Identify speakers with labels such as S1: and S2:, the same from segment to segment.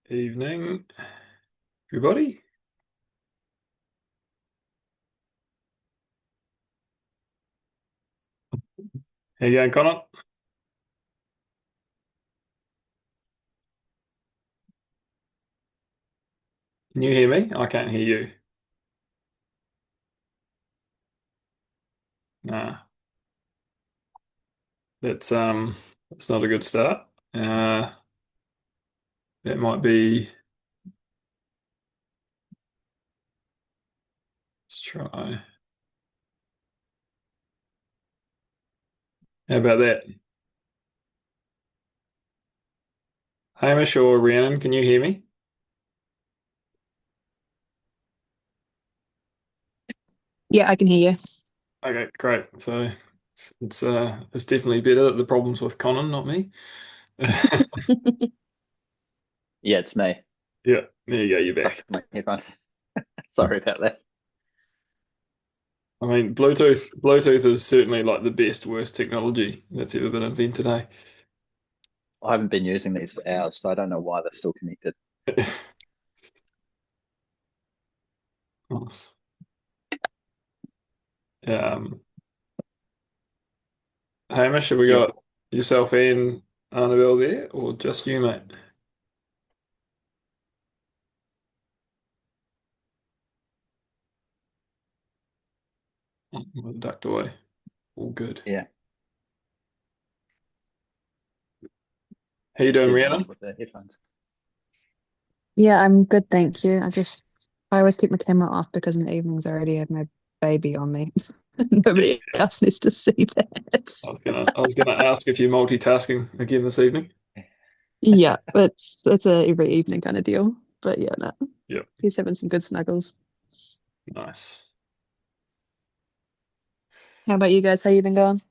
S1: Evening, everybody. How you going, Connor? Can you hear me? I can't hear you. Nah, that's not a good start. Uh, that might be. Let's try. How about that? Hamish or Rhiannon, can you hear me?
S2: Yeah, I can hear you.
S1: Okay, great. So it's definitely better that the problem's with Connor, not me.
S3: Yeah, it's me.
S1: Yeah, there you go. You're
S3: Stuck
S1: back.
S3: my headphones. Sorry about that.
S1: I mean, Bluetooth is certainly like the best, worst technology that's ever been invented, eh?
S3: I haven't been using these for hours, so I don't know why they're still connected.
S1: Nice. Um, Hamish, have we
S3: You,
S1: got yourself and Annabelle there, or just you, mate? Oh, ducked away. All good.
S3: yeah,
S1: How you doing,
S3: Stephen off
S1: Rhiannon?
S3: with the headphones.
S2: Yeah, I'm good, thank you. I always keep my camera off because in the evenings I already have my baby on me.
S1: Yeah,
S2: Nobody else needs to see that.
S1: I was gonna ask if you're multitasking again this evening.
S2: Yeah, it's a every evening kind of deal. But yeah, no,
S1: Yep,
S2: he's having some good snuggles.
S1: nice.
S2: How about you guys? How you been going?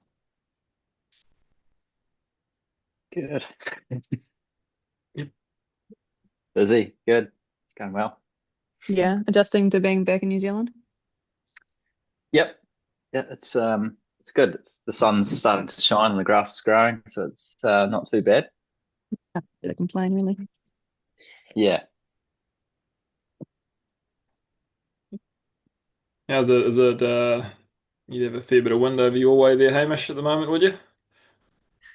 S3: Good.
S1: Yep.
S3: Busy. Good. It's going well.
S2: Yeah, adjusting to being back in New Zealand.
S3: Yep. Yeah, it's good. The sun's starting to shine and the grass is growing, so it's not too bad.
S2: Can't really complain, really.
S3: Yeah.
S1: How the you'd have a fair bit of wind over your way there, Hamish, at the moment, would you?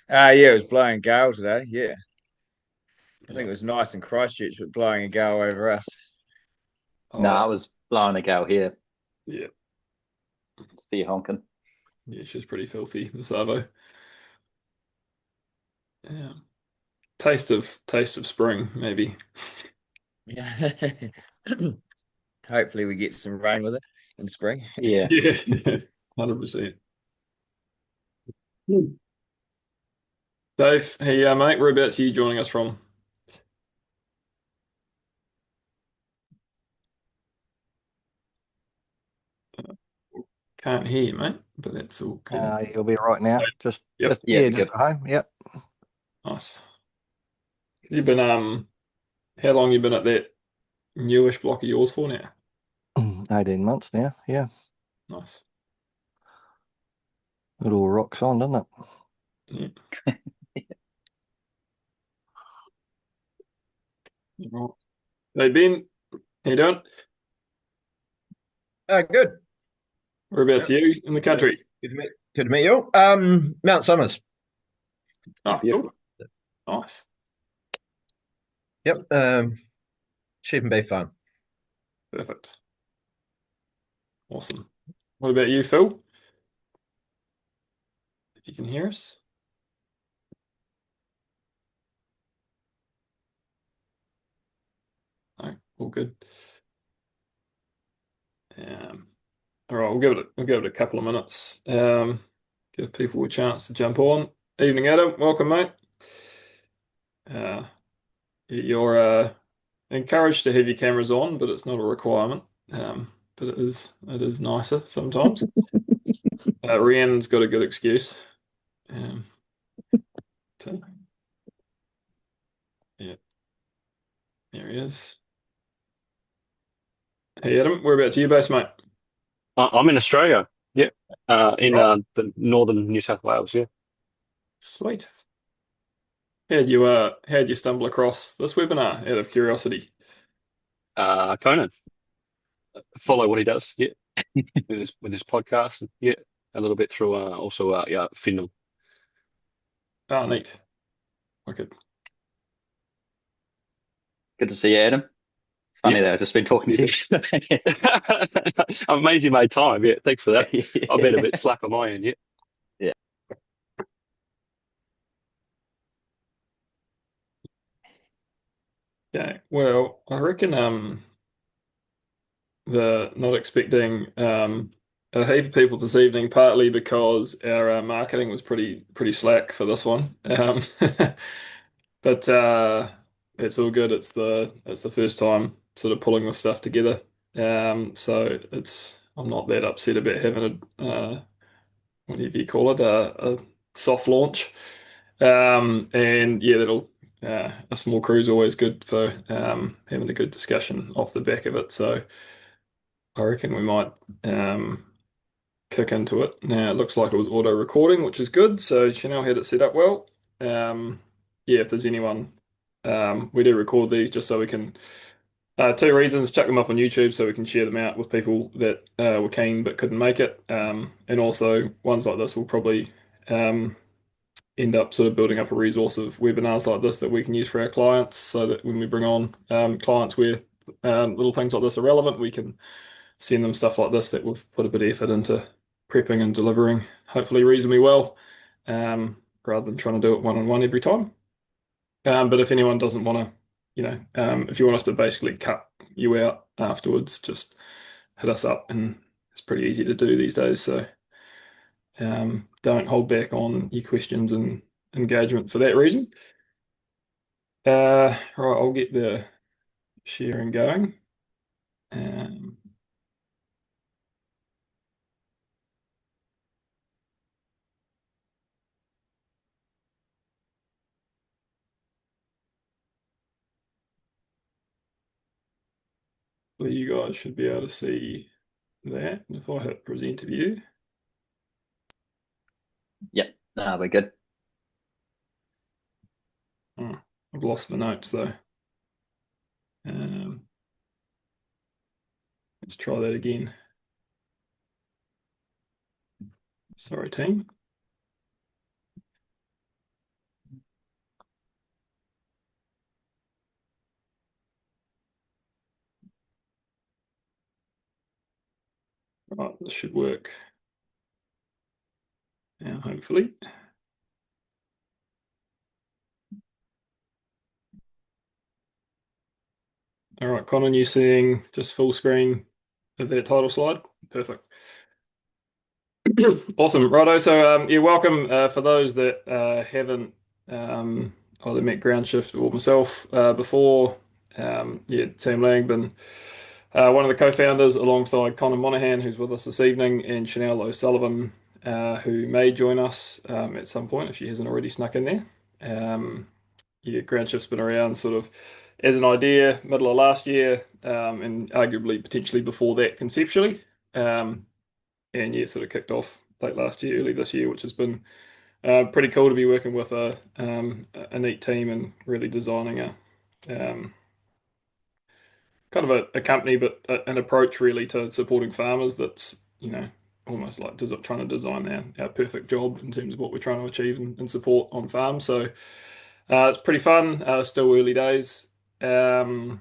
S4: Yeah, it was blowing a gale today. Yeah, I think
S1: Yeah.
S4: it was nice in Christchurch, but blowing a gale over us.
S3: No,
S1: Oh,
S3: I was blowing a gale here.
S1: yeah.
S3: It's be honking.
S1: Yeah, she's pretty filthy, the Savo. Yeah. Taste of spring, maybe.
S4: Yeah. Hopefully, we get some rain with it in spring.
S3: Yeah.
S1: Yeah. 100%. Dave, hey, mate, whereabouts are you joining us from? Can't hear you, mate, but that's all good.
S5: You'll be right now. Just,
S1: Yep,
S5: just
S3: Yeah,
S5: yeah,
S3: be
S5: just
S3: good.
S5: at home. Yep.
S1: nice. You've been how long you been at that newish block of yours for now?
S5: 18 months now. Yeah,
S1: Nice.
S5: it all rocks on, doesn't it?
S1: Yeah. Right. Hey Ben, how you doing?
S6: Good.
S1: Whereabouts
S6: Yep.
S1: are you in the
S6: Good to,
S1: country?
S6: good to meet you. Mount Summers.
S1: Oh, cool.
S3: Beautiful.
S1: Nice.
S6: Yep. Sheep and beef farm.
S1: Perfect. Awesome. What about you, Phil? If you can hear us? No, all good. Um, all right, we'll give it a couple of minutes. Give people a chance to jump on. Evening, Adam. Welcome, mate. Uh, you're encouraged to have your cameras on, but it's not a requirement. But it is nicer sometimes. Rhiannon's got a good excuse. Um, so, yeah, there he is. Hey, Adam, whereabouts are you based, mate?
S7: I'm in Australia. Yeah, in
S1: Right.
S7: the northern New South Wales. Yeah.
S1: Sweet. how'd you stumble across this webinar out of curiosity?
S7: Conan, follow what he does. Yeah, with his podcast. Yeah, a little bit through also yeah, Finland.
S1: Oh, neat. Okay.
S3: Good to see you, Adam. It's funny
S7: Yeah.
S3: that I've just been talking to you.
S7: I'm amazed you made time. Yeah, thanks for that. I've been a bit slack on my end. Yeah.
S3: Yeah.
S1: Okay. Well, I reckon the not expecting a heap of people this evening, partly because our marketing was pretty slack for this one. But it's all good. It's the first time sort of pulling this stuff together. So I'm not that upset about having a whatever you call it, a soft launch. And yeah, that'll a small crew is always good for having a good discussion off the back of it. So I reckon we might kick into it. Now it looks like it was auto recording, which is good. So Chanel had it set up well. Yeah, if there's anyone, we do record these just so we can. Two reasons: chuck them up on YouTube so we can share them out with people that were keen but couldn't make it, and also ones like this will probably end up sort of building up a resource of webinars like this that we can use for our clients, so that when we bring on clients where little things like this are relevant, we can send them stuff like this that we've put a bit of effort into prepping and delivering, hopefully reasonably well, rather than trying to do it one-on-one every time. But if anyone doesn't want to, if you want us to basically cut you out afterwards, just hit us up, and it's pretty easy to do these days. So don't hold back on your questions and engagement for that reason. Right, I'll get the sharing going. Well, you guys should be able to see that. If I hit present view.
S3: Yep. No, we're good.
S1: Oh, I've lost the notes though. Let's try that again. Sorry, team. Right, this should work now, hopefully. All right, Conan, you seeing just full screen of that title slide? Perfect. Awesome, righto. So yeah, welcome for those that haven't either met Groundshift or myself before. Yeah, Sam Lang, been one of the co-founders alongside Conan Monaghan, who's with us this evening, and Chanel O'Sullivan, who may join us at some point if she hasn't already snuck in there. Yeah, Groundshift's been around sort of as an idea middle of last year, and arguably potentially before that conceptually. And yeah, sort of kicked off late last year, early this year, which has been pretty cool to be working with a neat team and really designing kind of a company, but an approach really to supporting farmers that's, almost like trying to design our perfect job in terms of what we're trying to achieve and support on farm. So it's pretty fun, still early days. We've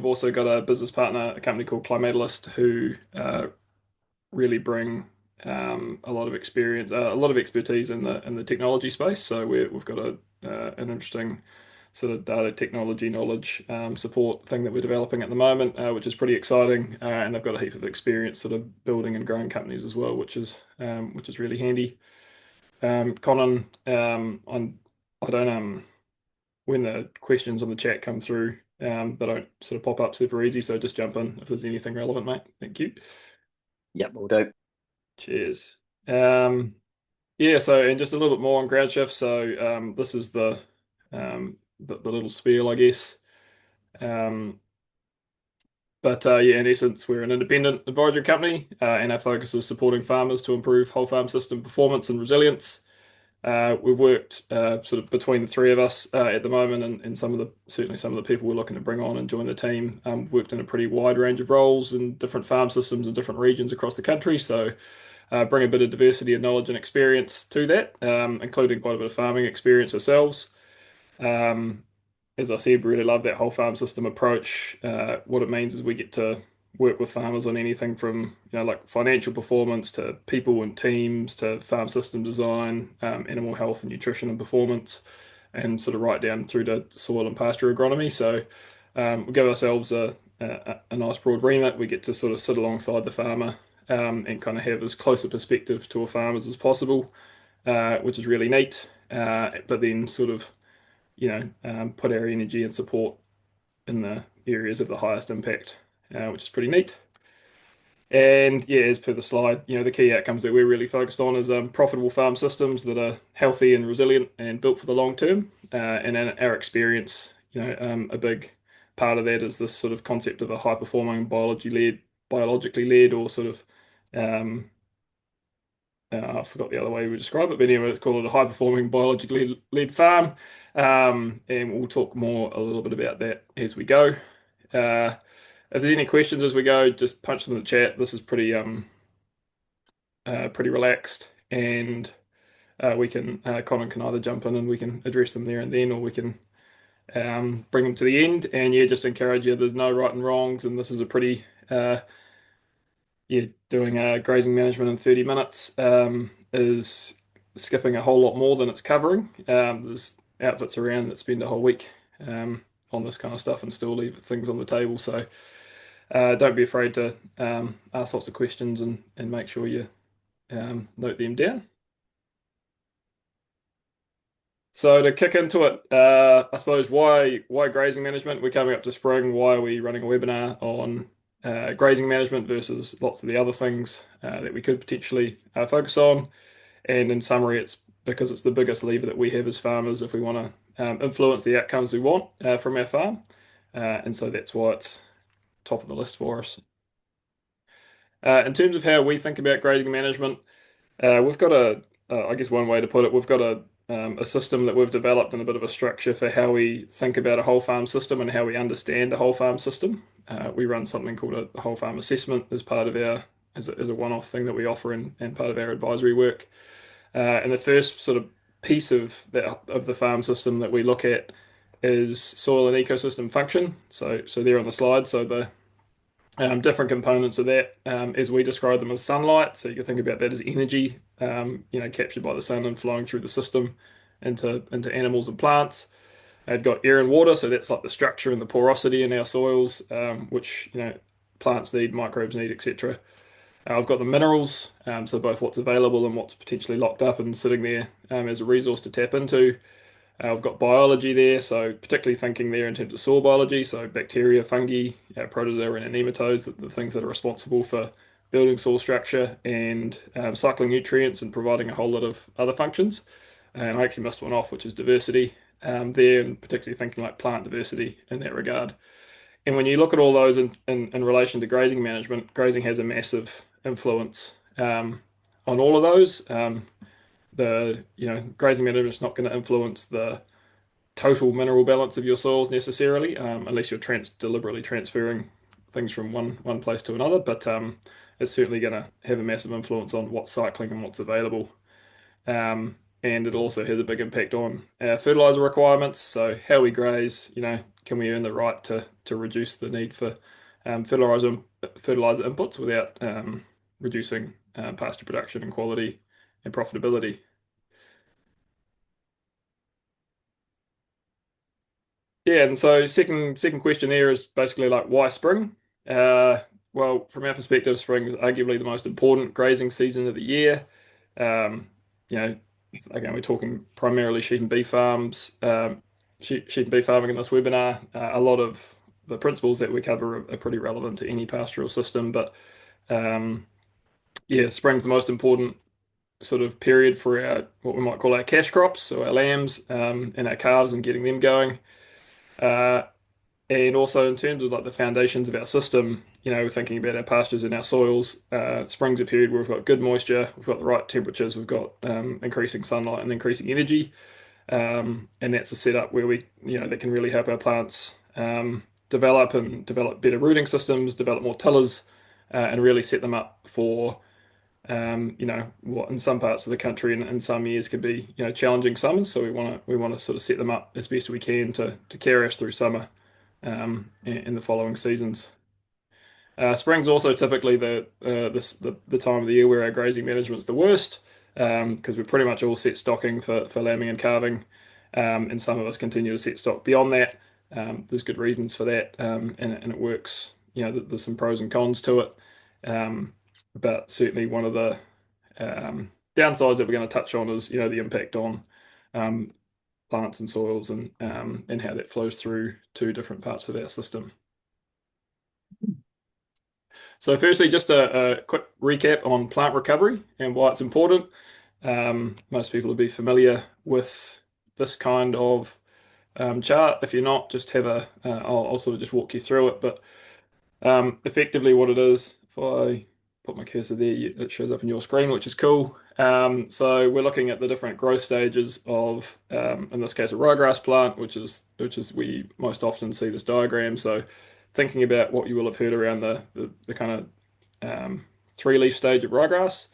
S1: also got a business partner, a company called Climatalist, who really bring a lot of experience, a lot of expertise in the technology space. So we've got an interesting sort of data technology knowledge support thing that we're developing at the moment, which is pretty exciting. And they've got a heap of experience sort of building and growing companies as well, which is really handy. Conan, I don't when the questions on the chat come through, they don't sort of pop up super easy. So just jump in if there's anything relevant, mate. Thank you.
S3: Yep, we'll do.
S1: Cheers. Yeah, so and just a little bit more on Groundshift. So this is the little spiel, I guess. But yeah, in essence, we're an independent advisory company, and our focus is supporting farmers to improve whole farm system performance and resilience. We've worked sort of between the three of us at the moment, and certainly some of the people we're looking to bring on and join the team. Worked in a pretty wide range of roles in different farm systems in different regions across the country. So bring a bit of diversity of knowledge and experience to that, including quite a bit of farming experience ourselves. Um, as I said, really love that whole farm system approach. What it means is we get to work with farmers on anything from like financial performance to people and teams to farm system design, animal health and nutrition and performance, and sort of right down through to soil and pasture agronomy. So we give ourselves a nice broad remit. We get to sort of sit alongside the farmer and kind of have as close a perspective to a farmers as possible, which is really neat. But then sort of put our energy and support in the areas of the highest impact, which is pretty neat. And yeah, as per the slide, the key outcomes that we're really focused on is profitable farm systems that are healthy and resilient and built for the long term. And in our experience, a big part of that is this sort of concept of a high performing biologically led, or sort of I forgot the other way we describe it, but anyway, it's called a high performing biologically led farm. And we'll talk a little bit about that as we go. If there's any questions as we go, just punch them in the chat. This is pretty relaxed, and Colin can either jump in and we can address them there and then, or we can bring them to the end. And yeah, just encourage you. There's no right and wrongs, and this is a pretty doing grazing management in 30 minutes is skipping a whole lot more than it's covering. There's outfits around that spend a whole week on this kind of stuff and still leave things on the table. So don't be afraid to ask lots of questions and make sure you note them down. So to kick into it, I suppose why grazing management? We're coming up to spring. Why are we running a webinar on grazing management versus lots of the other things that we could potentially focus on? And in summary, it's because it's the biggest lever that we have as farmers if we want to influence the outcomes we want from our farm. And so that's why it's top of the list for us. In terms of how we think about grazing management, we've got I guess one way to put it, we've got a system that we've developed and a bit of a structure for how we think about a whole farm system and how we understand a whole farm system. We run something called a whole farm assessment as part of as a one-off thing that we offer and part of our advisory work. And the first sort of piece of the farm system that we look at is soil and ecosystem function. So there on the slide. So the different components of that, as we describe them, as sunlight. So you can think about that as energy, captured by the sun and flowing through the system into animals and plants. I've got air and water, so that's like the structure and the porosity in our soils, which plants need, microbes need, etc. I've got the minerals, so both what's available and what's potentially locked up and sitting there as a resource to tap into. I've got biology there, so particularly thinking there in terms of soil biology, so bacteria, fungi, protozoa, and nematodes, the things that are responsible for building soil structure and cycling nutrients and providing a whole lot of other functions. And I actually missed one off, which is diversity there, and particularly thinking like plant diversity in that regard. And when you look at all those in relation to grazing management, grazing has a massive influence on all of those. Grazing management is not going to influence the total mineral balance of your soils necessarily, unless you're deliberately transferring things from one place to another. But it's certainly going to have a massive influence on what's cycling and what's available. And it also has a big impact on our fertilizer requirements. So how we graze, can we earn the right to reduce the need for fertilizer inputs without reducing pasture production and quality and profitability. Yeah, and so second question there is basically like why spring? Well, from our perspective, spring is arguably the most important grazing season of the year. Again, we're talking primarily sheep and beef farms, sheep and beef farming in this webinar. A lot of the principles that we cover are pretty relevant to any pastoral system, but spring's the most important sort of period for what we might call our cash crops, so our lambs and our calves and getting them going. And also in terms of like the foundations of our system, we're thinking about our pastures and our soils. Spring's a period where we've got good moisture, we've got the right temperatures, we've got increasing sunlight and increasing energy. And that's a setup where that can really help our plants develop better rooting systems, develop more tillers, and really set them up for what in some parts of the country and in some years could be challenging summers. So we want to sort of set them up as best we can to carry us through summer in the following seasons. Spring's also typically the time of the year where our grazing management's the worst, because we're pretty much all set stocking for lambing and calving, and some of us continue to set stock beyond that. There's good reasons for that, and it works. There's some pros and cons to it, but certainly one of the downsides that we're going to touch on is the impact on plants and soils and how that flows through to different parts of our system. So firstly, just a quick recap on plant recovery and why it's important. Most people will be familiar with this kind of chart. If you're not, just I'll sort of just walk you through it. But effectively what it is, if I put my cursor there, it shows up on your screen, which is cool. So we're looking at the different growth stages of, in this case, a ryegrass plant, which is we most often see this diagram. So thinking about what you will have heard around the kind of three-leaf stage of ryegrass.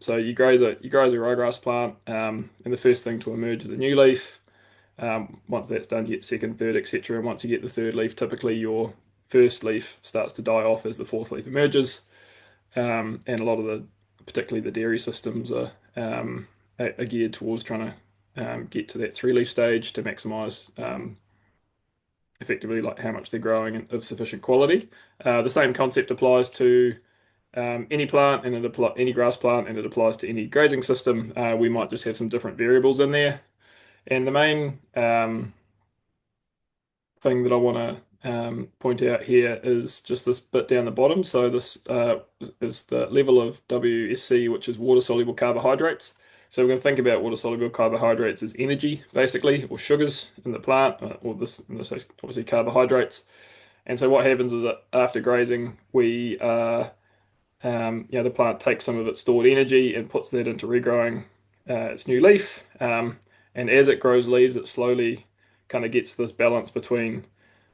S1: So you graze a ryegrass plant, and the first thing to emerge is a new leaf. Once that's done, you get second, third, etc. And once you get the third leaf, typically your first leaf starts to die off as the fourth leaf emerges. And a lot of particularly the dairy systems are geared towards trying to get to that three-leaf stage to maximize effectively like how much they're growing of sufficient quality. The same concept applies to any plant and any grass plant, and it applies to any grazing system. We might just have some different variables in there. And the main thing that I want to point out here is just this bit down the bottom. So this is the level of WSC, which is water-soluble carbohydrates. So we're going to think about water-soluble carbohydrates as energy, basically, or sugars in the plant, or in this case, obviously carbohydrates. And so what happens is that after grazing, the plant takes some of its stored energy and puts that into regrowing its new leaf. And as it grows leaves, it slowly kind of gets this balance between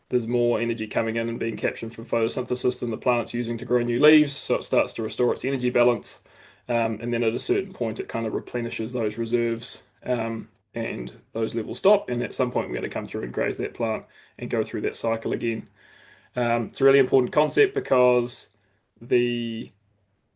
S1: there's more energy coming in and being captured from photosynthesis than the plant's using to grow new leaves. So it starts to restore its energy balance. And then at a certain point, it kind of replenishes those reserves, and those levels stop. And at some point, we're going to come through and graze that plant and go through that cycle again. It's a really important concept because when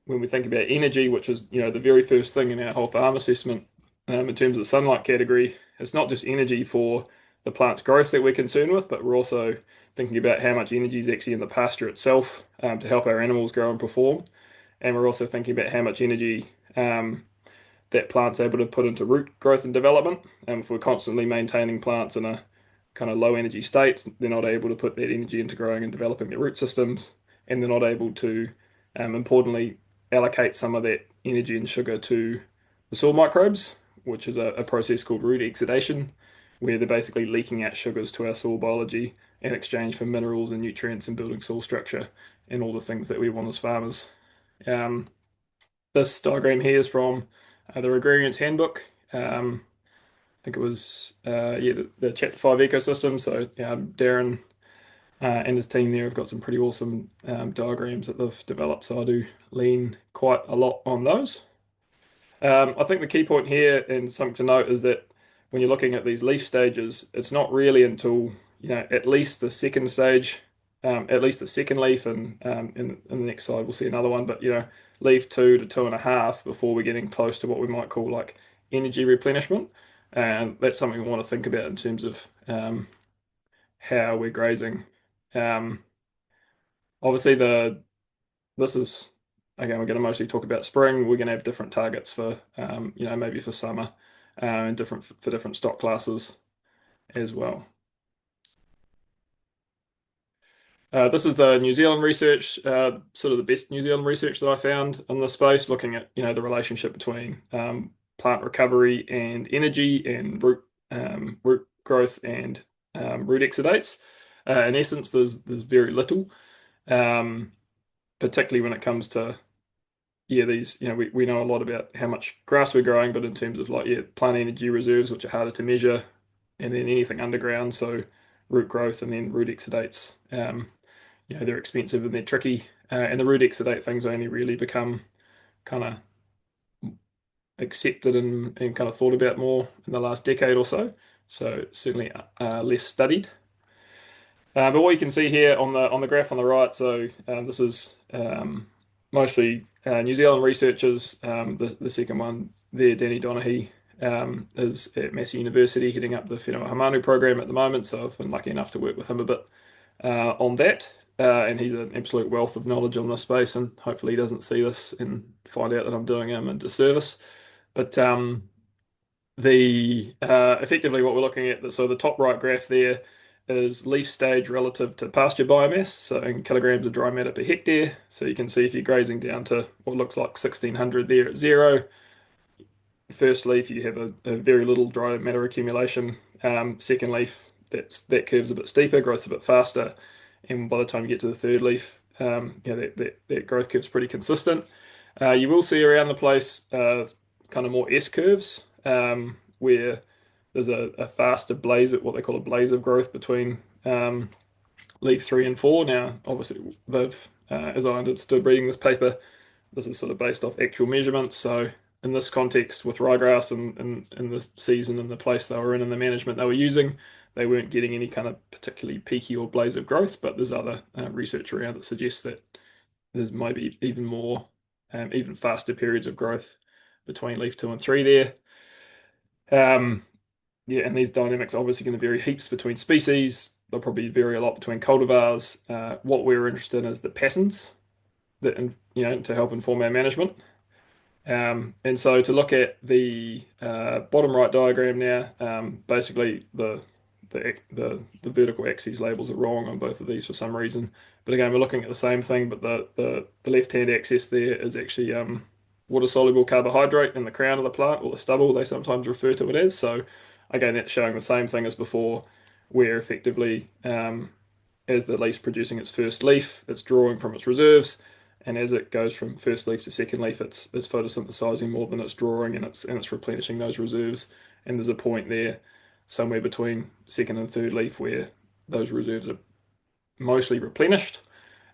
S1: we think about energy, which is the very first thing in our whole farm assessment, in terms of the sunlight category, it's not just energy for the plant's growth that we're concerned with, but we're also thinking about how much energy is actually in the pasture itself to help our animals grow and perform. And we're also thinking about how much energy that plant's able to put into root growth and development. And if we're constantly maintaining plants in a kind of low energy state, they're not able to put that energy into growing and developing their root systems, and they're not able to, importantly, allocate some of that energy and sugar to the soil microbes, which is a process called root exudation, where they're basically leaking out sugars to our soil biology in exchange for minerals and nutrients and building soil structure and all the things that we want as farmers. This diagram here is from the Agrarian's Handbook. I think it was the Chapter 5 ecosystem. So Darren and his team there have got some pretty awesome diagrams that they've developed. So I do lean quite a lot on those. I think the key point here and something to note is that when you're looking at these leaf stages, it's not really until at least the second stage, at least the second leaf, and in the next slide we'll see another one. But leaf 2 to 2.5 before we're getting close to what we might call like energy replenishment, and that's something we want to think about in terms of how we're grazing. Obviously, this is again we're going to mostly talk about spring. We're going to have different targets for maybe for summer, and for different stock classes as well. This is the New Zealand research, sort of the best New Zealand research that I found in this space, looking at the relationship between plant recovery and energy and root growth and root exudates. In essence, there's very little particularly when it comes to these, we know a lot about how much grass we're growing, but in terms of plant energy reserves, which are harder to measure, and then anything underground, so root growth and then root exudates, they're expensive and they're tricky. And the root exudate things only really become kind of accepted and kind of thought about more in the last decade or so. So certainly less studied. But what you can see here on the graph on the right, so this is mostly New Zealand researchers. The second one there, Danny Donaghy, is at Massey University heading up the Whenua Hamanu program at the moment. So I've been lucky enough to work with him a bit on that. And he's an absolute wealth of knowledge on this space, and hopefully he doesn't see this and find out that I'm doing him a disservice. But the effectively what we're looking at, so the top right graph there is leaf stage relative to pasture biomass, so in kilograms of dry matter per hectare. So you can see if you're grazing down to what looks like 1600 there at zero, first leaf you have a very little dry matter accumulation. Second leaf, that curve's a bit steeper, growth's a bit faster, and by the time you get to the third leaf, that growth curve's pretty consistent. You will see around the place kind of more S curves, where there's a faster blaze, what they call a blaze of growth between leaf 3 and 4. Now, obviously, they've, as I understood reading this paper, this is sort of based off actual measurements. So in this context, with ryegrass and the season and the place they were in and the management they were using, they weren't getting any kind of particularly peaky or blaze of growth. But there's other research around that suggests that there's maybe even more, even faster periods of growth between leaf 2 and 3 there. And these dynamics are obviously going to vary heaps between species. They'll probably vary a lot between cultivars. What we're interested in is the patterns that, to help inform our management. And so to look at the bottom right diagram now, basically the vertical axes labels are wrong on both of these for some reason. But again, we're looking at the same thing, but the left-hand axis there is actually water-soluble carbohydrate in the crown of the plant, or the stubble, they sometimes refer to it as. So again, that's showing the same thing as before, where effectively, as the leaf's producing its first leaf, it's drawing from its reserves, and as it goes from first leaf to second leaf, it's photosynthesizing more than it's drawing, and it's replenishing those reserves. And there's a point there, somewhere between second and third leaf, where those reserves are mostly replenished.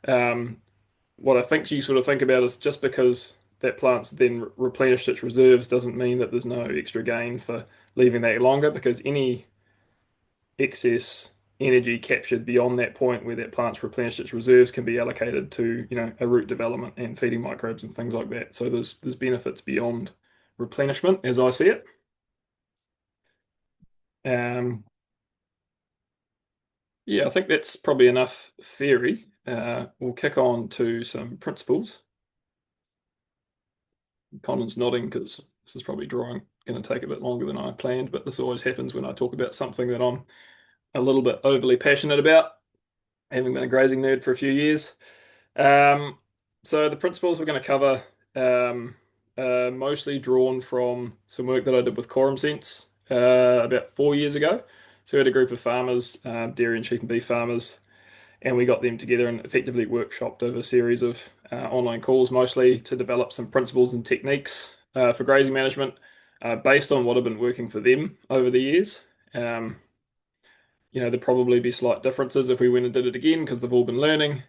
S1: What I think you sort of think about is just because that plant's then replenished its reserves doesn't mean that there's no extra gain for leaving that longer, because any excess energy captured beyond that point where that plant's replenished its reserves can be allocated to, a root development and feeding microbes and things like that. So there's benefits beyond replenishment, as I see it. Yeah, I think that's probably enough theory. We'll kick on to some principles. Colin's nodding because this is probably going to take a bit longer than I planned, but this always happens when I talk about something that I'm a little bit overly passionate about, having been a grazing nerd for a few years. So the principles we're going to cover mostly drawn from some work that I did with Quorum Sense about 4 years ago. So we had a group of farmers, dairy and sheep and beef farmers, and we got them together and effectively workshopped over a series of online calls, mostly to develop some principles and techniques for grazing management based on what had been working for them over the years. There'd probably be slight differences if we went and did it again because they've all been learning.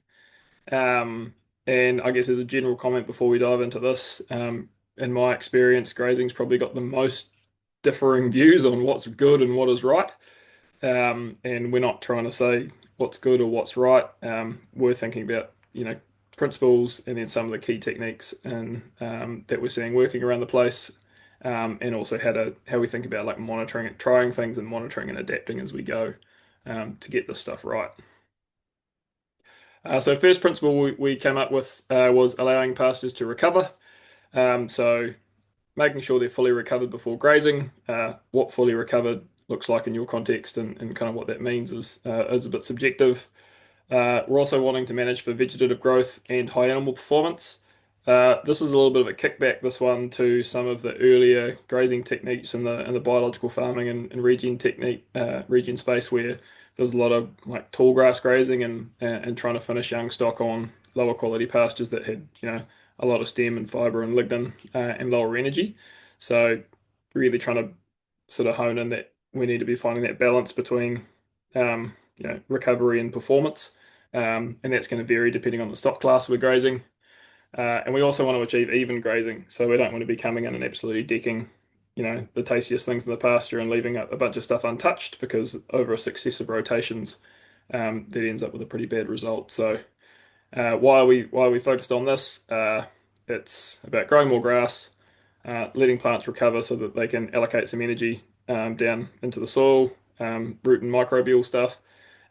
S1: And I guess as a general comment before we dive into this, in my experience, grazing's probably got the most differing views on what's good and what is right. And we're not trying to say what's good or what's right. We're thinking about, principles and then some of the key techniques and that we're seeing working around the place. And also how we think about monitoring and trying things and monitoring and adapting as we go to get this stuff right. So first principle we came up with was allowing pastures to recover. So making sure they're fully recovered before grazing. What fully recovered looks like in your context and kind of what that means is a bit subjective. We're also wanting to manage for vegetative growth and high animal performance. This was a little bit of a kickback, this one, to some of the earlier grazing techniques in the biological farming and regen technique, regen space, where there's a lot of like tall grass grazing and trying to finish young stock on lower quality pastures that had a lot of stem and fiber and lignin and lower energy. So really trying to sort of hone in that we need to be finding that balance between recovery and performance, and that's going to vary depending on the stock class we're grazing. And we also want to achieve even grazing, so we don't want to be coming in and absolutely decking, the tastiest things in the pasture and leaving a bunch of stuff untouched, because over a successive rotations, that ends up with a pretty bad result. So why we focused on this, it's about growing more grass, letting plants recover so that they can allocate some energy down into the soil, root and microbial stuff,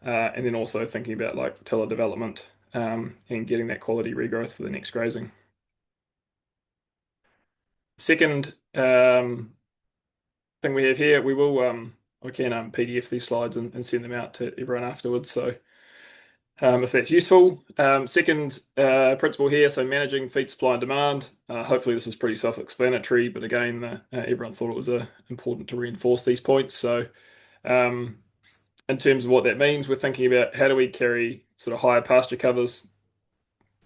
S1: and then also thinking about like tiller development and getting that quality regrowth for the next grazing. Second thing we have here, we can PDF these slides and send them out to everyone afterwards. So if that's useful. Second principle here, so managing feed supply and demand. Hopefully this is pretty self-explanatory, but again, everyone thought it was important to reinforce these points. So in terms of what that means, we're thinking about how do we carry sort of higher pasture covers,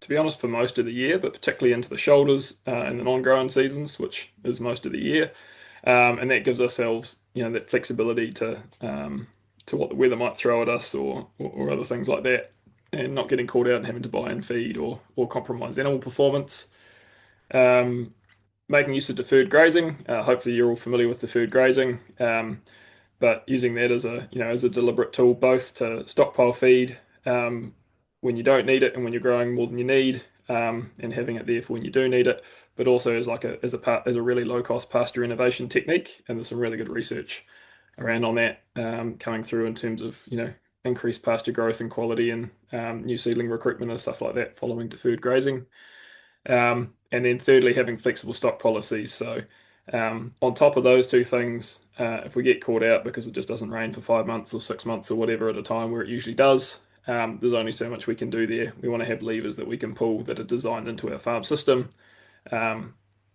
S1: to be honest, for most of the year, but particularly into the shoulders and the non-growing seasons, which is most of the year. And that gives ourselves, that flexibility to what the weather might throw at us or other things like that, and not getting caught out and having to buy in feed or compromise animal performance. Making use of deferred grazing. Hopefully you're all familiar with deferred grazing, but using that as a deliberate tool, both to stockpile feed when you don't need it and when you're growing more than you need, and having it there for when you do need it, but also as a really low cost pasture innovation technique. And there's some really good research around on that coming through in terms of increased pasture growth and quality and new seedling recruitment and stuff like that following deferred grazing. And then thirdly, having flexible stock policies. So on top of those two things, if we get caught out because it just doesn't rain for 5 months or 6 months or whatever at a time where it usually does, there's only so much we can do there. We want to have levers that we can pull that are designed into our farm system, that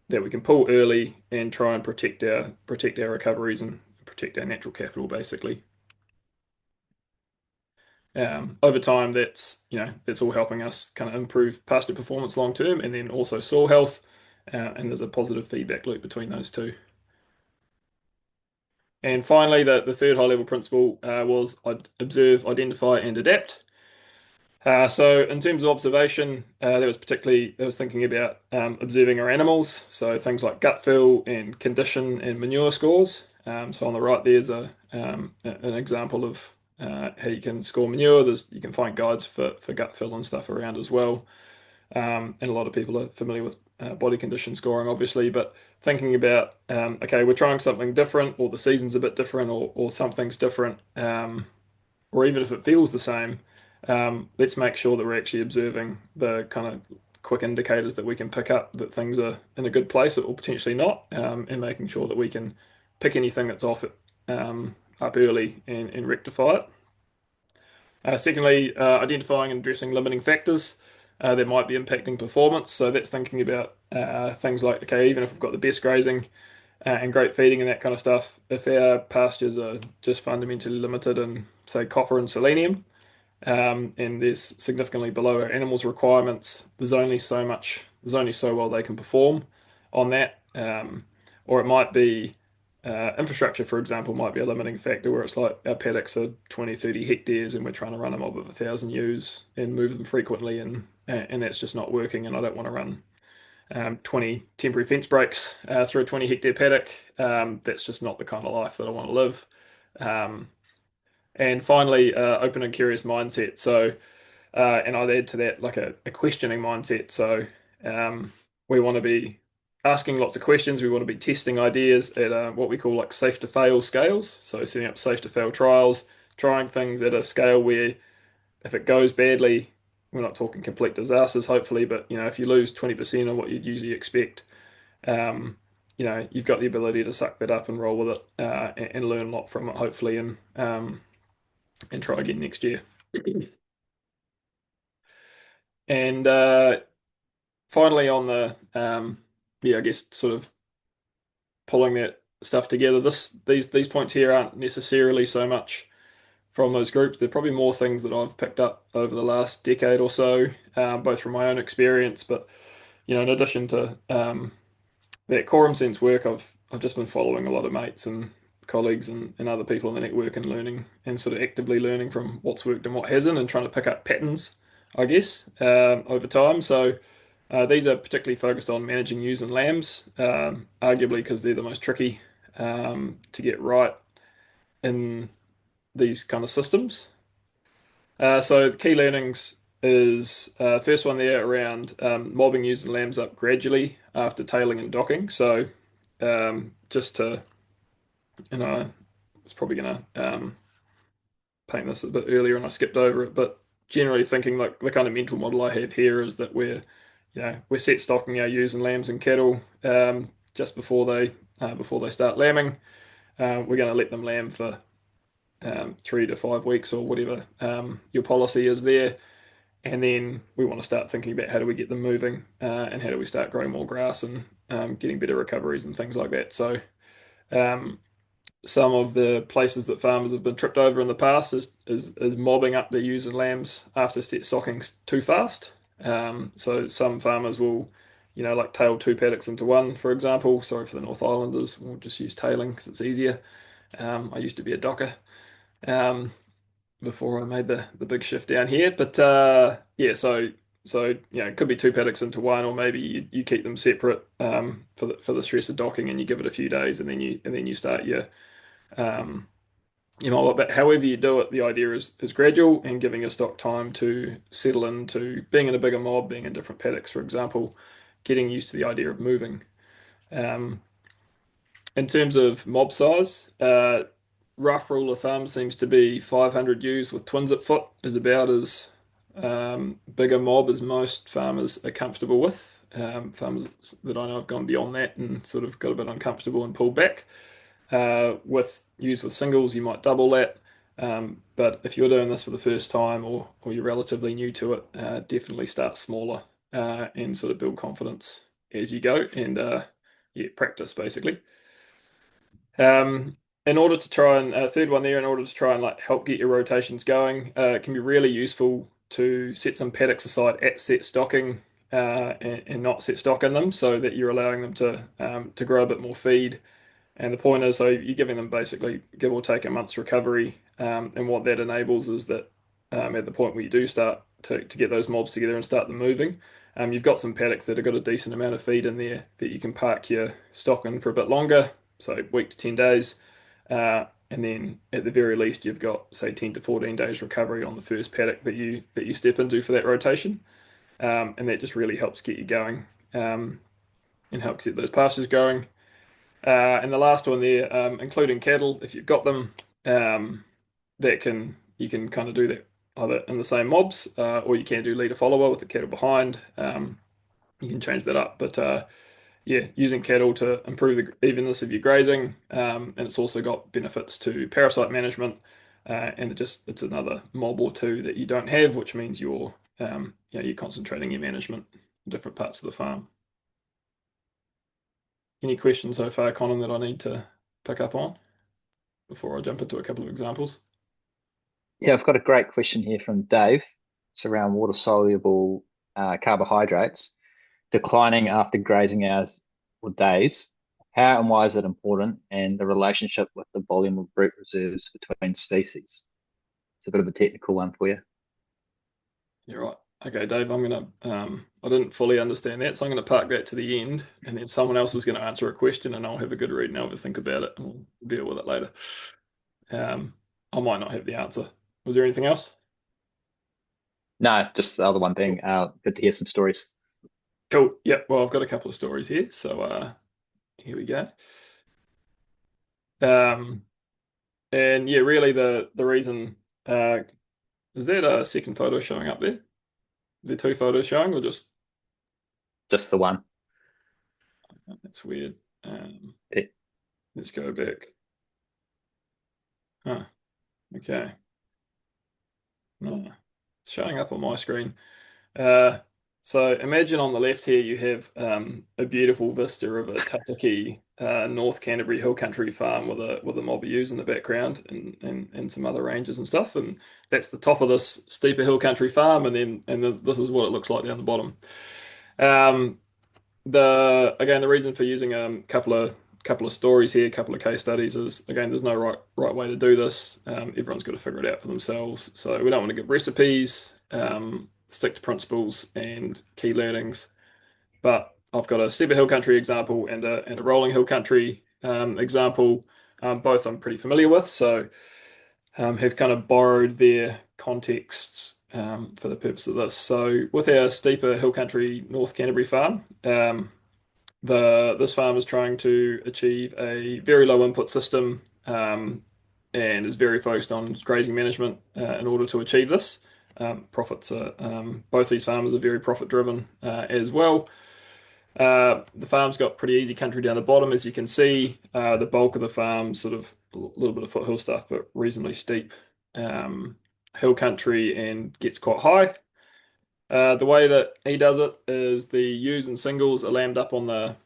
S1: we can pull early and try and protect our recoveries and protect our natural capital, basically. Over time, that's all helping us kind of improve pasture performance long term, and then also soil health, and there's a positive feedback loop between those two. And finally, the third high level principle was observe, identify, and adapt. So in terms of observation, that was thinking about observing our animals, so things like gut fill and condition and manure scores. So on the right there's an example of how you can score manure. You can find guides for gut fill and stuff around as well. And a lot of people are familiar with body condition scoring, obviously, but thinking about, okay, we're trying something different, or the season's a bit different, or something's different, or even if it feels the same, let's make sure that we're actually observing the kind of quick indicators that we can pick up that things are in a good place or potentially not, and making sure that we can pick anything that's off it up early and rectify it. Secondly, identifying and addressing limiting factors that might be impacting performance. So that's thinking about things like, okay, even if we've got the best grazing and great feeding and that kind of stuff, if our pastures are just fundamentally limited in, say, copper and selenium, and there's significantly below our animals' requirements, there's only so well they can perform on that. Or it might be infrastructure, for example, might be a limiting factor where it's like our paddocks are 20, 30 hectares and we're trying to run a mob of 1,000 ewes and move them frequently, and that's just not working, and I don't want to run 20 temporary fence breaks through a 20 hectare paddock. That's just not the kind of life that I want to live. And finally, open and curious mindset. So, and I'd add to that like a questioning mindset. So, we want to be asking lots of questions. We want to be testing ideas at what we call like safe to fail scales. So, setting up safe to fail trials, trying things at a scale where if it goes badly, we're not talking complete disasters, hopefully, but if you lose 20% of what you'd usually expect, you've got the ability to suck that up and roll with it, and learn a lot from it, hopefully, and try again next year. And finally, on the I guess sort of pulling that stuff together. These points here aren't necessarily so much from those groups. They're probably more things that I've picked up over the last decade or so, both from my own experience, but in addition to that quorum sense work, I've just been following a lot of mates and colleagues and other people in the network and learning and sort of actively learning from what's worked and what hasn't and trying to pick up patterns, I guess, over time. So these are particularly focused on managing ewes and lambs, arguably because they're the most tricky to get right in these kind of systems. So the key learnings is first one there around mobbing ewes and lambs up gradually after tailing and docking. So just to, I was probably going to paint this a bit earlier and I skipped over it, but generally thinking like the kind of mental model I have here is that we're set stocking our ewes and lambs and cattle just before they start lambing. We're going to let them lamb for 3 to 5 weeks or whatever your policy is there. And then we want to start thinking about how do we get them moving and how do we start growing more grass and getting better recoveries and things like that. So some of the places that farmers have been tripped over in the past is mobbing up their ewes and lambs after set stocking too fast. So some farmers will, like tail 2 paddocks into one, for example. Sorry for the North Islanders, we'll just use tailing because it's easier. I used to be a docker. Before I made the big shift down here. But yeah, so it could be 2 paddocks into one, or maybe you keep them separate for the stress of docking, and you give it a few days, and then you start your but however you do it, the idea is gradual and giving your stock time to settle into being in a bigger mob, being in different paddocks, for example, getting used to the idea of moving. Um, in terms of mob size, rough rule of thumb seems to be 500 ewes with twins at foot is about as big a mob as most farmers are comfortable with. Farmers that I know have gone beyond that and sort of got a bit uncomfortable and pulled back. With ewes with singles, you might double that. But if you're doing this for the first time or you're relatively new to it, definitely start smaller and sort of build confidence as you go and practice basically. In order to try and third one there, in order to try and like help get your rotations going, it can be really useful to set some paddocks aside at set stocking and not set stock in them, so that you're allowing them to grow a bit more feed. And the point is, so you're giving them basically give or take a month's recovery, and what that enables is that at the point where you do start to get those mobs together and start them moving, you've got some paddocks that have got a decent amount of feed in there that you can park your stock in for a bit longer, so week to 10 days. And then at the very least, you've got say 10 to 14 days recovery on the first paddock that you step into for that rotation, and that just really helps get you going and helps get those pastures going. And the last one there, including cattle, if you've got them, you can kind of do that either in the same mobs, or you can do leader follower with the cattle behind. You can change that up, but using cattle to improve the evenness of your grazing, and it's also got benefits to parasite management, and it's another mob or two that you don't have, which means you're concentrating your management in different parts of the farm. Any questions so far, Conan, that I need to pick up on before I jump into a couple of examples?
S3: Yeah, I've got a great question here from Dave. It's around water soluble carbohydrates declining after grazing hours or days. How and why is it important, and the relationship with the volume of root reserves between species? It's a bit of a technical one for you.
S1: You're right. Okay, Dave, I didn't fully understand that, so I'm gonna park that to the end, and then someone else is gonna answer a question, and I'll have a good read and I'll have a think about it, and we'll deal with it later. I might not have the answer. Was there anything else?
S3: No, just the other one thing. Good to hear some stories.
S1: Cool. Yeah, well, I've got a couple of stories here, so here we go. And yeah, really the reason is that a second photo showing up there? Is there 2 photos showing or just
S3: Just the one.
S1: that's weird.
S3: Yeah.
S1: Let's go back. Huh. Okay. No, it's showing up on my screen. So imagine on the left here you have a beautiful vista of a Tataki North Canterbury hill country farm with a mob of ewes in the background and some other ranges and stuff, and that's the top of this steeper hill country farm, this is what it looks like down the bottom. Um, the reason for using a couple of stories here, a couple of case studies is again there's no right way to do this. Everyone's got to figure it out for themselves. So we don't want to give recipes. Stick to principles and key learnings. But I've got a steeper hill country example and a rolling hill country example. Both I'm pretty familiar with, so have kind of borrowed their contexts for the purpose of this. So with our steeper hill country North Canterbury farm, this farm is trying to achieve a very low input system and is very focused on grazing management in order to achieve this. Profits are both these farmers are very profit driven as well. The farm's got pretty easy country down the bottom, as you can see. The bulk of the farm, sort of a little bit of foothill stuff, but reasonably steep hill country and gets quite high. The way that he does it is the ewes and singles are lambed up on the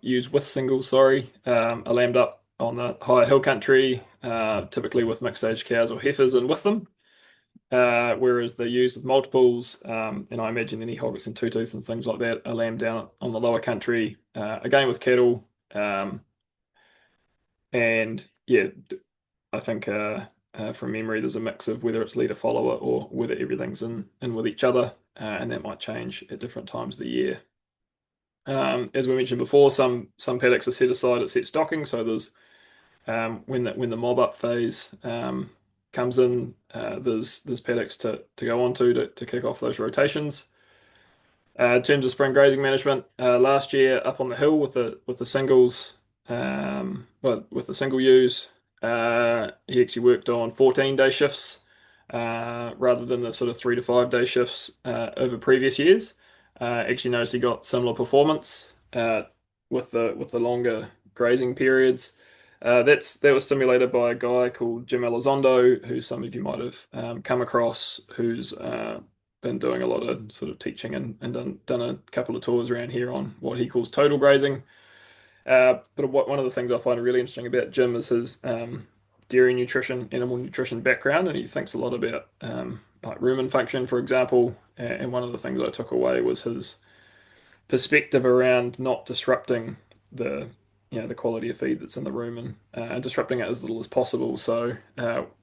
S1: ewes with singles, sorry, are lambed up on the higher hill country, typically with mixed age cows or heifers in with them. Whereas the ewes with multiples, and I imagine any hoggets and two tooths and things like that, are lambed down on the lower country, again with cattle. And yeah, I think from memory, there's a mix of whether it's leader follower or whether everything's in with each other, and that might change at different times of the year. As we mentioned before, some paddocks are set aside at set stocking, so there's when the mob up phase comes in, there's paddocks to go on to kick off those rotations. In terms of spring grazing management, last year up on the hill with the singles, with the single ewes, he actually worked on 14-day shifts rather than the sort of 3 to 5 day shifts over previous years. Actually noticed he got similar performance with the longer grazing periods. That was stimulated by a guy called Jim Elizondo, who some of you might have come across, who's been doing a lot of sort of teaching and done a couple of tours around here on what he calls total grazing. But one of the things I find really interesting about Jim is his dairy nutrition, animal nutrition background, and he thinks a lot about like rumen function, for example. And one of the things I took away was his perspective around not disrupting the the quality of feed that's in the rumen and disrupting it as little as possible. So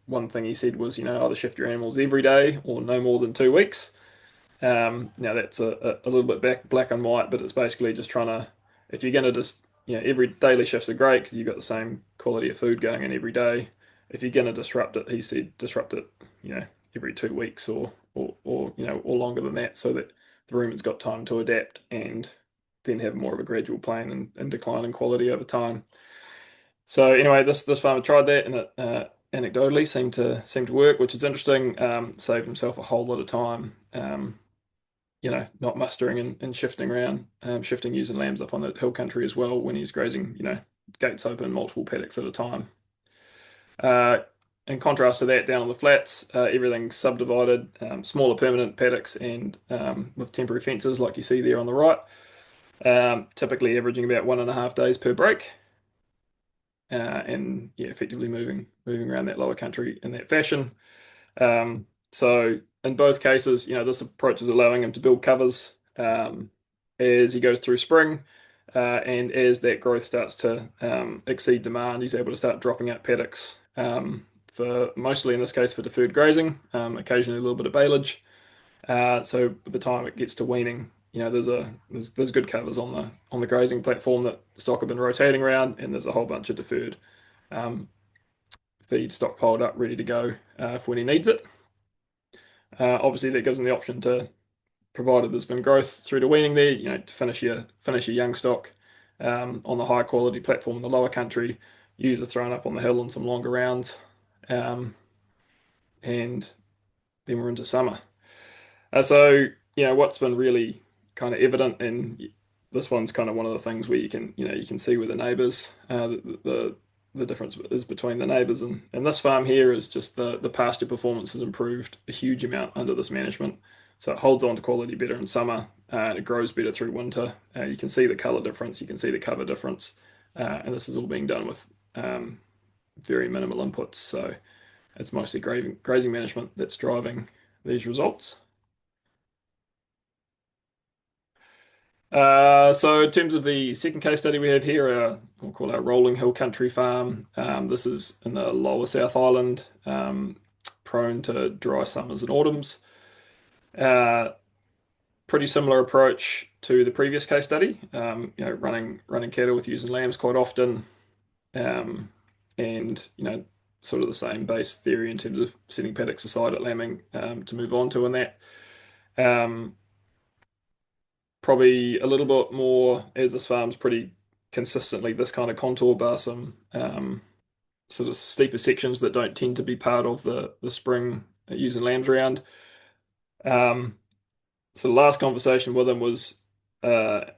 S1: one thing he said was, either shift your animals every day or no more than 2 weeks. Now that's a little bit black and white, but it's basically just trying to, if you're going to just, every daily shifts are great because you've got the same quality of food going in every day. If you're going to disrupt it, he said, disrupt it, every 2 weeks or longer than that, so that the rumen's got time to adapt and then have more of a gradual plan and decline in quality over time. So anyway, this farmer tried that and it anecdotally seemed to work, which is interesting. Saved himself a whole lot of time. Not mustering and shifting around, shifting ewes and lambs up on the hill country as well when he's grazing, gates open, multiple paddocks at a time. In contrast to that, down on the flats, everything's subdivided, smaller permanent paddocks and with temporary fences like you see there on the right, typically averaging about 1.5 days per break. And effectively moving around that lower country in that fashion. So in both cases, this approach is allowing him to build covers as he goes through spring, and as that growth starts to exceed demand, he's able to start dropping out paddocks for mostly in this case for deferred grazing, occasionally a little bit of baleage. So by the time it gets to weaning, there's good covers on the grazing platform that the stock have been rotating around, and there's a whole bunch of deferred feed stockpiled up ready to go for when he needs it. Obviously, that gives him the option to, provided there's been growth through to weaning there, to finish your young stock on the high quality platform in the lower country, usually thrown up on the hill on some longer rounds, and then we're into summer. So what's been really kind of evident, and this one's kind of one of the things where you can see with the neighbours, the difference is between the neighbours and this farm here is just the pasture performance has improved a huge amount under this management. So it holds on to quality better in summer, and it grows better through winter. You can see the color difference, you can see the cover difference, and this is all being done with very minimal inputs. So it's mostly grazing management that's driving these results. So in terms of the second case study we have here, we'll call our Rolling Hill Country Farm. This is in the lower South Island, prone to dry summers and autumns. Pretty similar approach to the previous case study. Running cattle with ewes and lambs quite often, and sort of the same base theory in terms of setting paddocks aside at lambing to move on to in that. Probably a little bit more, as this farm's pretty consistently this kind of contour, bar some sort of steeper sections that don't tend to be part of the spring ewes and lambs round. So the last conversation with him was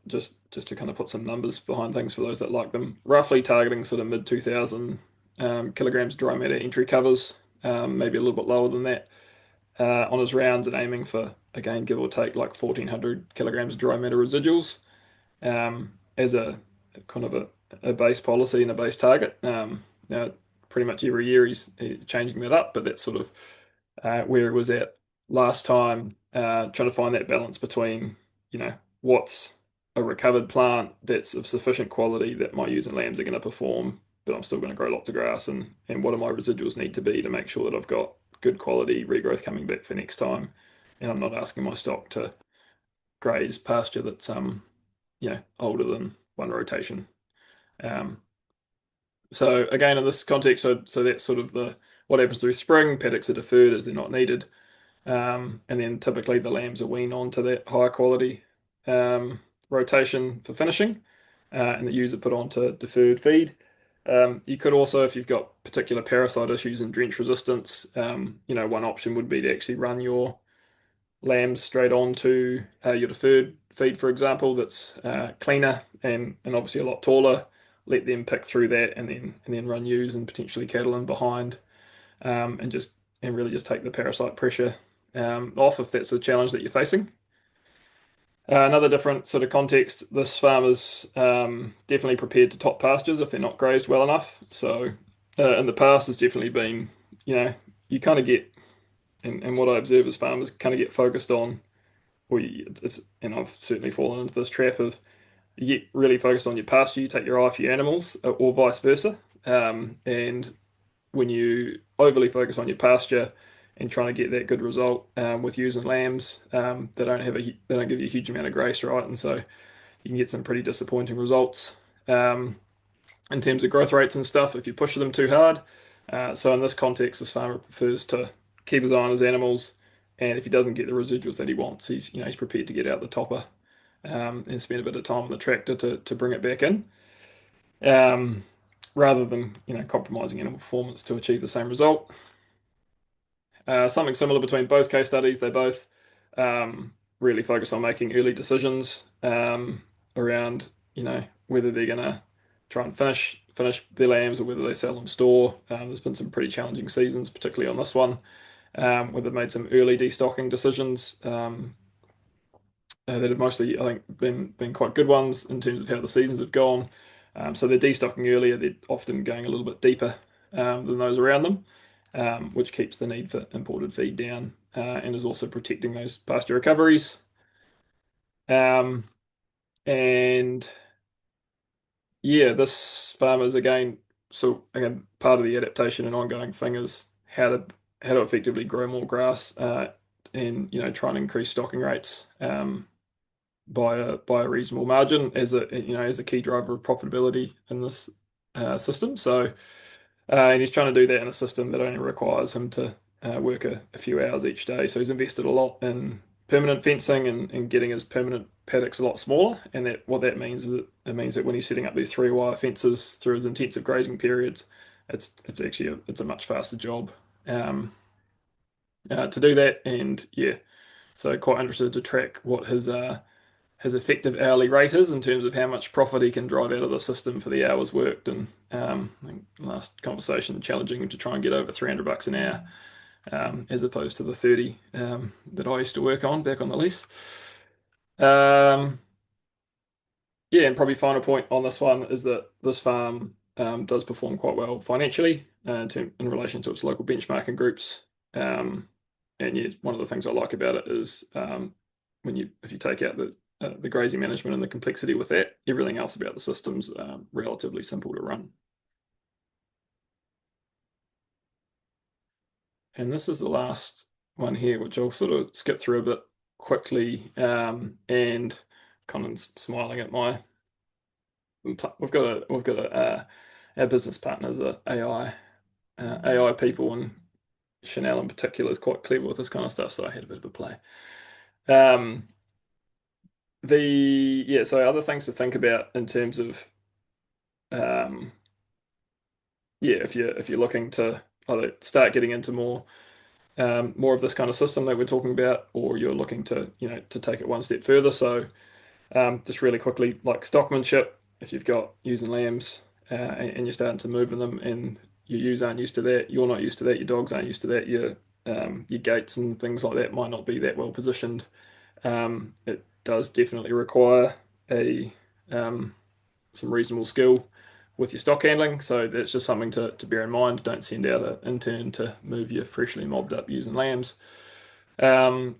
S1: just to kind of put some numbers behind things for those that like them, roughly targeting sort of mid 2000 kilograms dry matter entry covers, maybe a little bit lower than that on his rounds, and aiming for, again, give or take, like 1400 kilograms of dry matter residuals as a kind of a base policy and a base target. Pretty much every year he's changing that up, but that's sort of where it was at last time, trying to find that balance between, what's a recovered plant that's of sufficient quality that my ewes and lambs are going to perform, but I'm still going to grow lots of grass, and what do my residuals need to be to make sure that I've got good quality regrowth coming back for next time, and I'm not asking my stock to graze pasture that's older than one rotation. So again, in this context, so that's sort of what happens through spring. Paddocks are deferred as they're not needed. And then typically the lambs are weaned onto that higher quality rotation for finishing, and the ewes are put onto deferred feed. You could also, if you've got particular parasite issues and drench resistance, one option would be to actually run your lambs straight onto your deferred feed, for example, that's cleaner and obviously a lot taller. Let them pick through that, and then run ewes and potentially cattle in behind, and really just take the parasite pressure off if that's a challenge that you're facing. Another different sort of context, this farmer's definitely prepared to top pastures if they're not grazed well enough. So in the past, there's definitely been, you kind of get, and what I observe is farmers kind of get focused on, and I've certainly fallen into this trap of, you get really focused on your pasture, you take your eye off your animals, or vice versa. And when you overly focus on your pasture and trying to get that good result with ewes and lambs, they don't give you a huge amount of grace, right? And so you can get some pretty disappointing results in terms of growth rates and stuff if you push them too hard. So in this context, this farmer prefers to keep his eye on his animals, and if he doesn't get the residuals that he wants, he's prepared to get out the topper and spend a bit of time on the tractor to bring it back in. Rather than compromising animal performance to achieve the same result. Something similar between both case studies. They both really focus on making early decisions around whether they're going to try and finish their lambs or whether they sell them store. There's been some pretty challenging seasons, particularly on this one, where they've made some early destocking decisions that have mostly, I think, been quite good ones in terms of how the seasons have gone. So they're destocking earlier. They're often going a little bit deeper than those around them, which keeps the need for imported feed down and is also protecting those pasture recoveries. And yeah, this farmers again. So again, part of the adaptation and ongoing thing is how to effectively grow more grass and try and increase stocking rates by a reasonable margin as a key driver of profitability in this system. So and he's trying to do that in a system that only requires him to work a few hours each day. So he's invested a lot in permanent fencing and getting his permanent paddocks a lot smaller. And what that means is that it means that when he's setting up these 3-wire fences through his intensive grazing periods, it's actually a much faster job to do that. And yeah, so quite interested to track what his effective hourly rate is in terms of how much profit he can drive out of the system for the hours worked. And I think last conversation challenging him to try and get over $300 an hour as opposed to the 30 that I used to work on back on the lease. Um, yeah, and probably final point on this one is that this farm does perform quite well financially in relation to its local benchmarking groups. And yeah, one of the things I like about it is if you take out the grazing management and the complexity with that, everything else about the system's relatively simple to run. And this is the last one here, which I'll sort of skip through a bit quickly, and kind of smiling at my. Our business partners are AI people, and Chanel in particular is quite clever with this kind of stuff, so I had a bit of a play. So other things to think about in terms of if you're looking to either start getting into more of this kind of system that we're talking about, or you're looking to to take it one step further. So just really quickly, like stockmanship, if you've got ewes and lambs and you're starting to move in them, and your ewes aren't used to that, you're not used to that, your dogs aren't used to that, your gates and things like that might not be that well positioned. It does definitely require a some reasonable skill with your stock handling. So that's just something to bear in mind. Don't send out an intern to move your freshly mobbed up ewes and lambs. Um,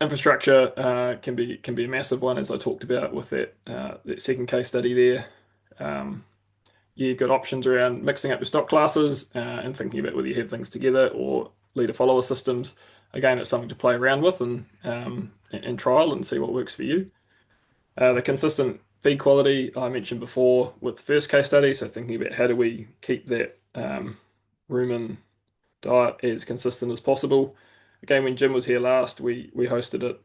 S1: Infrastructure can be a massive one, as I talked about with that second case study there. You've got options around mixing up your stock classes and thinking about whether you have things together or leader follower systems. Again, it's something to play around with and trial and see what works for you. The consistent feed quality I mentioned before with the first case study. So thinking about how do we keep that rumen diet as consistent as possible. Again, when Jim was here last, we hosted it.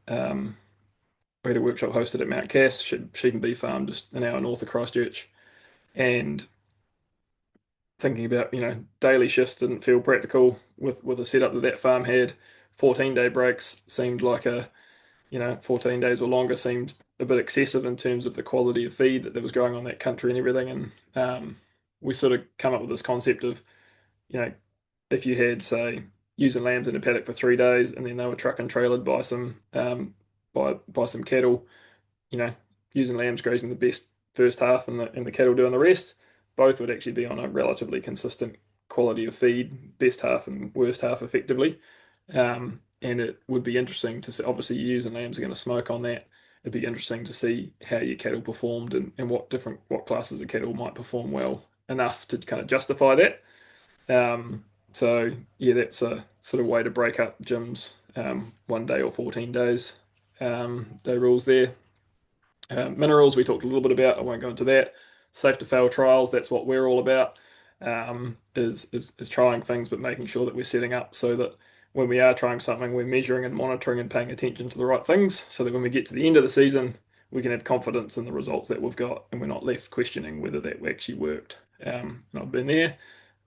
S1: We had a workshop hosted at Mount Cass, sheep and beef farm, just an hour north of Christchurch, and thinking about daily shifts didn't feel practical with a setup that farm had. 14-day breaks seemed like 14 days or longer seemed a bit excessive in terms of the quality of feed that was going on that country and everything. And we sort of come up with this concept of, if you had, say, ewes and lambs in a paddock for 3 days, and then they were truck and trailered by some by some cattle, ewes and lambs grazing the best first half and the cattle doing the rest, both would actually be on a relatively consistent quality of feed, best half and worst half effectively. And it would be interesting to see, obviously ewes and lambs are going to smoke on that. It'd be interesting to see how your cattle performed and what classes of cattle might perform well enough to kind of justify that. So yeah, that's a sort of way to break up Jim's 1 day or 14 days day rules there. Minerals we talked a little bit about. I won't go into that. Safe to fail trials. That's what we're all about. Is trying things, but making sure that we're setting up so that when we are trying something, we're measuring and monitoring and paying attention to the right things, so that when we get to the end of the season, we can have confidence in the results that we've got, and we're not left questioning whether that actually worked. And I've been there,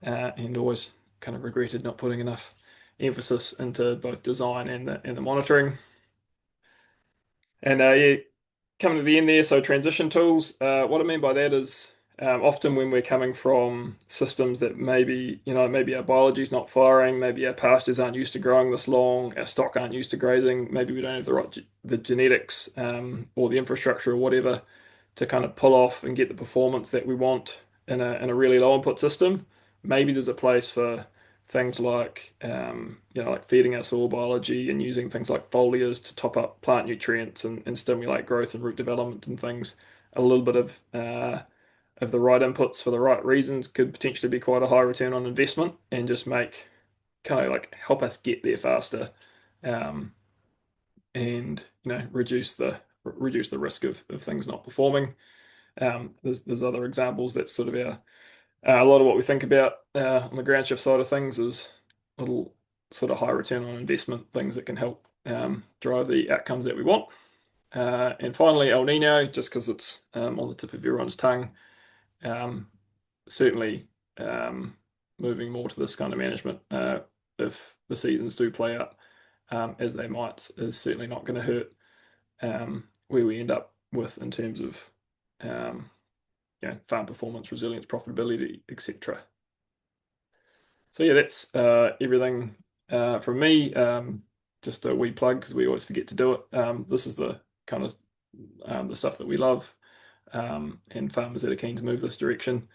S1: and always kind of regretted not putting enough emphasis into both design and the monitoring. And yeah, coming to the end there, so transition tools. What I mean by that is often when we're coming from systems that maybe our biology's not firing, maybe our pastures aren't used to growing this long, our stock aren't used to grazing, maybe we don't have the genetics or the infrastructure or whatever to kind of pull off and get the performance that we want in a really low input system. Maybe there's a place for things like like feeding our soil biology and using things like foliars to top up plant nutrients and stimulate growth and root development and things. A little bit of the right inputs for the right reasons could potentially be quite a high return on investment and just make kind of like help us get there faster, um, and reduce the risk of things not performing. There's other examples that's sort of a lot of what we think about on the Groundshift side of things is little sort of high return on investment things that can help drive the outcomes that we want. And finally, El Nino, just because it's on the tip of everyone's tongue, certainly moving more to this kind of management if the seasons do play out as they might is certainly not going to hurt where we end up with in terms of farm performance, resilience, profitability, etc. So yeah, that's everything from me. Just a wee plug because we always forget to do it. This is the kind of the stuff that we love, and farmers that are keen to move this direction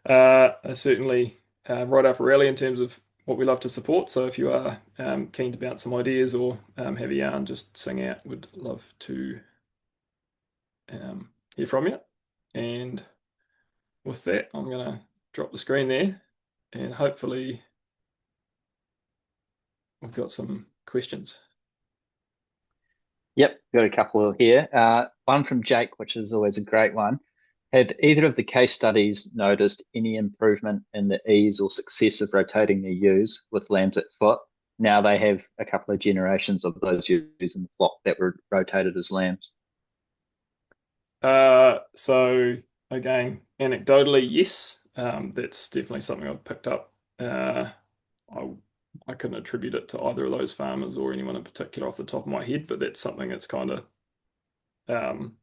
S1: are certainly right up our alley in terms of what we love to support. So if you are keen to bounce some ideas or have a yarn, just sing out. Would love to hear from you. And with that, I'm going to drop the screen there, and hopefully we've got some questions.
S3: Yep, got a couple here. One from Jake, which is always a great one. Have either of the case studies noticed any improvement in the ease or success of rotating their ewes with lambs at foot? Now they have a couple of generations of those ewes in the flock that were rotated as lambs.
S1: So again, anecdotally, yes, that's definitely something I've picked up. I couldn't attribute it to either of those farmers or anyone in particular off the top of my head, but that's something that's kind of um,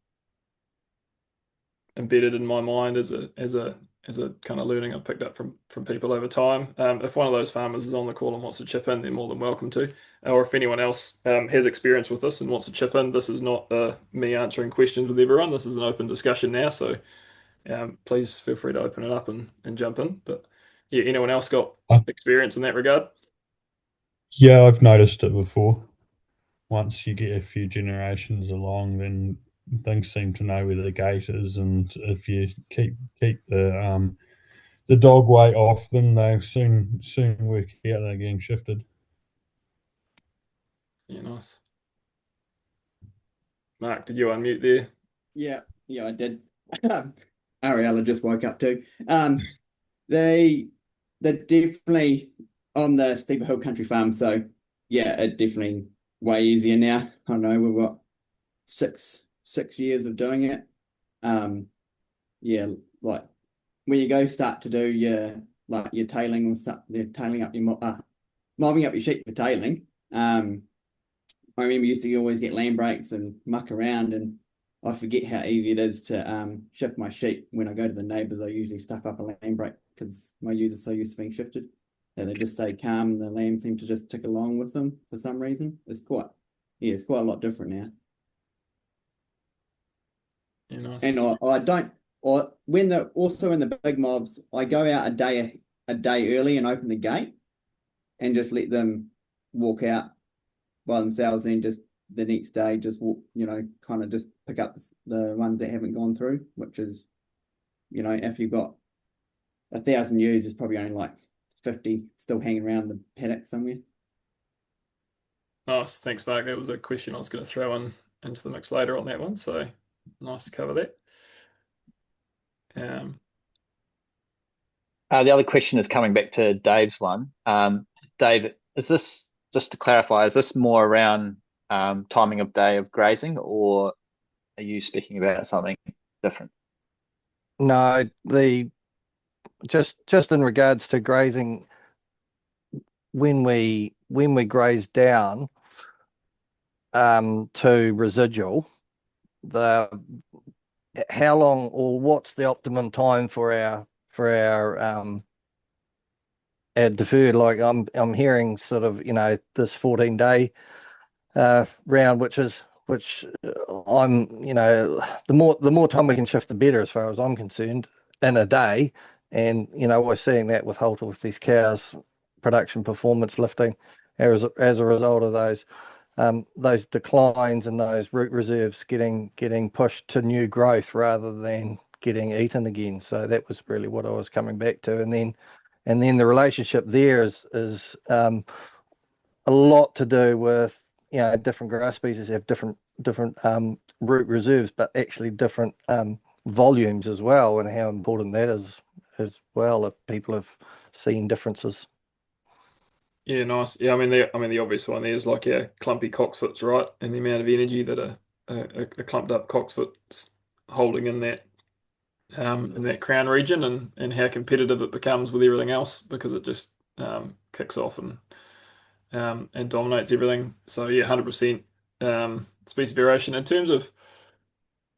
S1: embedded in my mind as a kind of learning I've picked up from people over time. If one of those farmers is on the call and wants to chip in, they're more than welcome to. Or if anyone else has experience with this and wants to chip in, this is not me answering questions with everyone. This is an open discussion now, so please feel free to open it up and jump in. But yeah, anyone else got experience in that regard?
S8: Yeah, I've noticed it before. Once you get a few generations along, then things seem to know where the gate is, and if you keep the dog weight off them, they soon work out they're getting shifted.
S1: Yeah, nice. Mark, did you unmute there?
S9: Yeah, I did. Ariella just woke up too. They're definitely on the steeper hill country farm, so yeah, it definitely way easier now. I don't know, we've got six years of doing it. Yeah, like when you go start to do your tailing and stuff, you're tailing up your mobbing up your sheep for tailing. I remember used to always get land breaks and muck around, and I forget how easy it is to shift my sheep. When I go to the neighbours, I usually stuff up a land break because my ewes are so used to being shifted that they just stay calm and the lambs seem to just tick along with them for some reason. It's quite a lot different now.
S1: Yeah, nice.
S9: And I don't, or when they're also in the big mobs, I go out a day early and open the gate and just let them walk out by themselves, and just the next day just walk, kind of just pick up the ones that haven't gone through, which is, if you've got 1,000 ewes, there's probably only like 50 still hanging around the paddock somewhere.
S1: Nice. Thanks, Mark. That was a question I was going to throw into the mix later on that one, so nice to cover that.
S3: The other question is coming back to Dave's one. Dave, is this, just to clarify, is this more around timing of day of grazing, or are you speaking about something different?
S5: No, just in regards to grazing, when we graze down to residual, the how long or what's the optimum time for our deferred? Like I'm hearing sort of this 14-day round, which I'm the more time we can shift, the better, as far as I'm concerned, in a day. And we're seeing that with halter with these cows, production performance lifting as a result of those declines and those root reserves getting pushed to new growth rather than getting eaten again. So that was really what I was coming back to. And then the relationship there is a lot to do with different grass species have different root reserves, but actually different volumes as well, and how important that is as well if people have seen differences.
S1: Yeah, nice. Yeah, the obvious one there is like clumpy cocksfoots, right? And the amount of energy that a clumped up cocksfoot's holding in that crown region, and how competitive it becomes with everything else because it just kicks off and dominates everything. So yeah, 100% species variation in terms of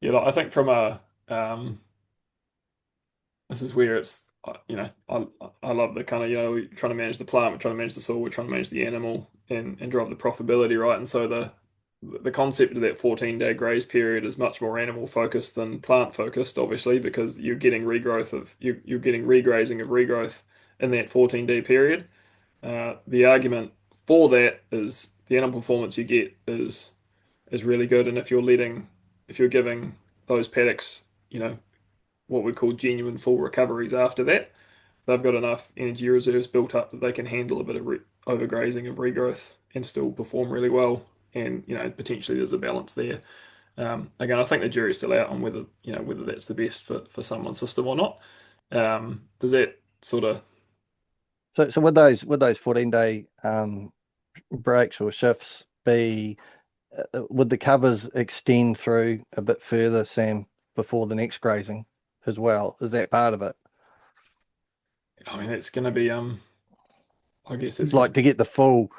S1: I think from a this is where it's I love the kind of, we're trying to manage the plant, we're trying to manage the soil, we're trying to manage the animal and drive the profitability, right? And so the concept of that 14-day graze period is much more animal focused than plant focused, obviously, because you're getting regrazing of regrowth in that 14-day period. The argument for that is the animal performance you get is really good, and if you're giving those paddocks, what we call genuine full recoveries after that, they've got enough energy reserves built up that they can handle a bit of overgrazing of regrowth and still perform really well. And potentially there's a balance there. Again, I think the jury's still out on whether that's the best for someone's system or not. Does that sort of
S5: So would those 14-day breaks or shifts be would the covers extend through a bit further, Sam, before the next grazing as well? Is that part of it?
S1: I mean, it's going to be I guess it's going
S5: Like
S1: to
S5: to get the full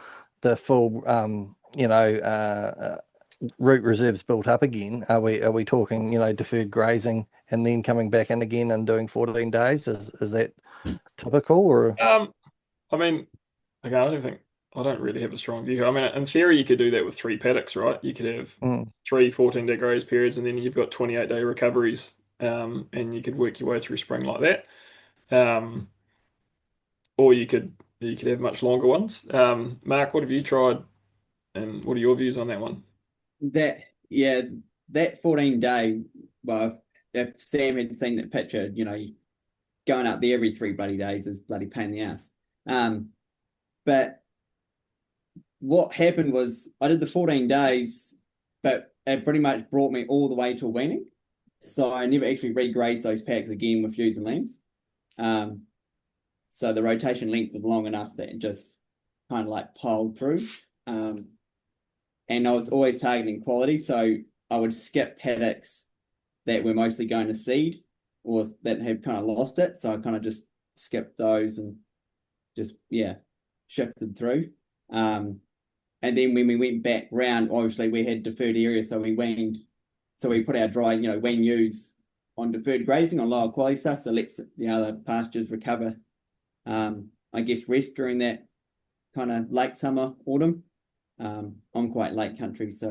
S5: root reserves built up again? Are we talking deferred grazing and then coming back in again and doing 14 days? Is that typical or?
S1: I mean, again, I don't really have a strong view. I mean, in theory, you could do that with three paddocks, right? You could have
S5: Mm.
S1: three 14-day graze periods, and then you've got 28-day recoveries, and you could work your way through spring like that. Um, or you could have much longer ones. Mark, what have you tried, and what are your views on that one?
S9: That yeah, that 14-day. Well, if Sam had seen that picture, going up there every 3 bloody days is bloody pain in the ass. But what happened was I did the 14 days, but it pretty much brought me all the way to weaning. So I never actually regrazed those packs again with ewes and lambs. So the rotation length was long enough that it just kind of like piled through. And I was always targeting quality. So I would skip paddocks that were mostly going to seed or that have kind of lost it. So I kind of just skipped those and just, shifted through. And then when we went back round, obviously we had deferred areas. So we put our dry, wean ewes on deferred grazing on lower quality stuff. So let the other pastures recover, I guess, rest during that kind of late summer, autumn. I'm quite late country, so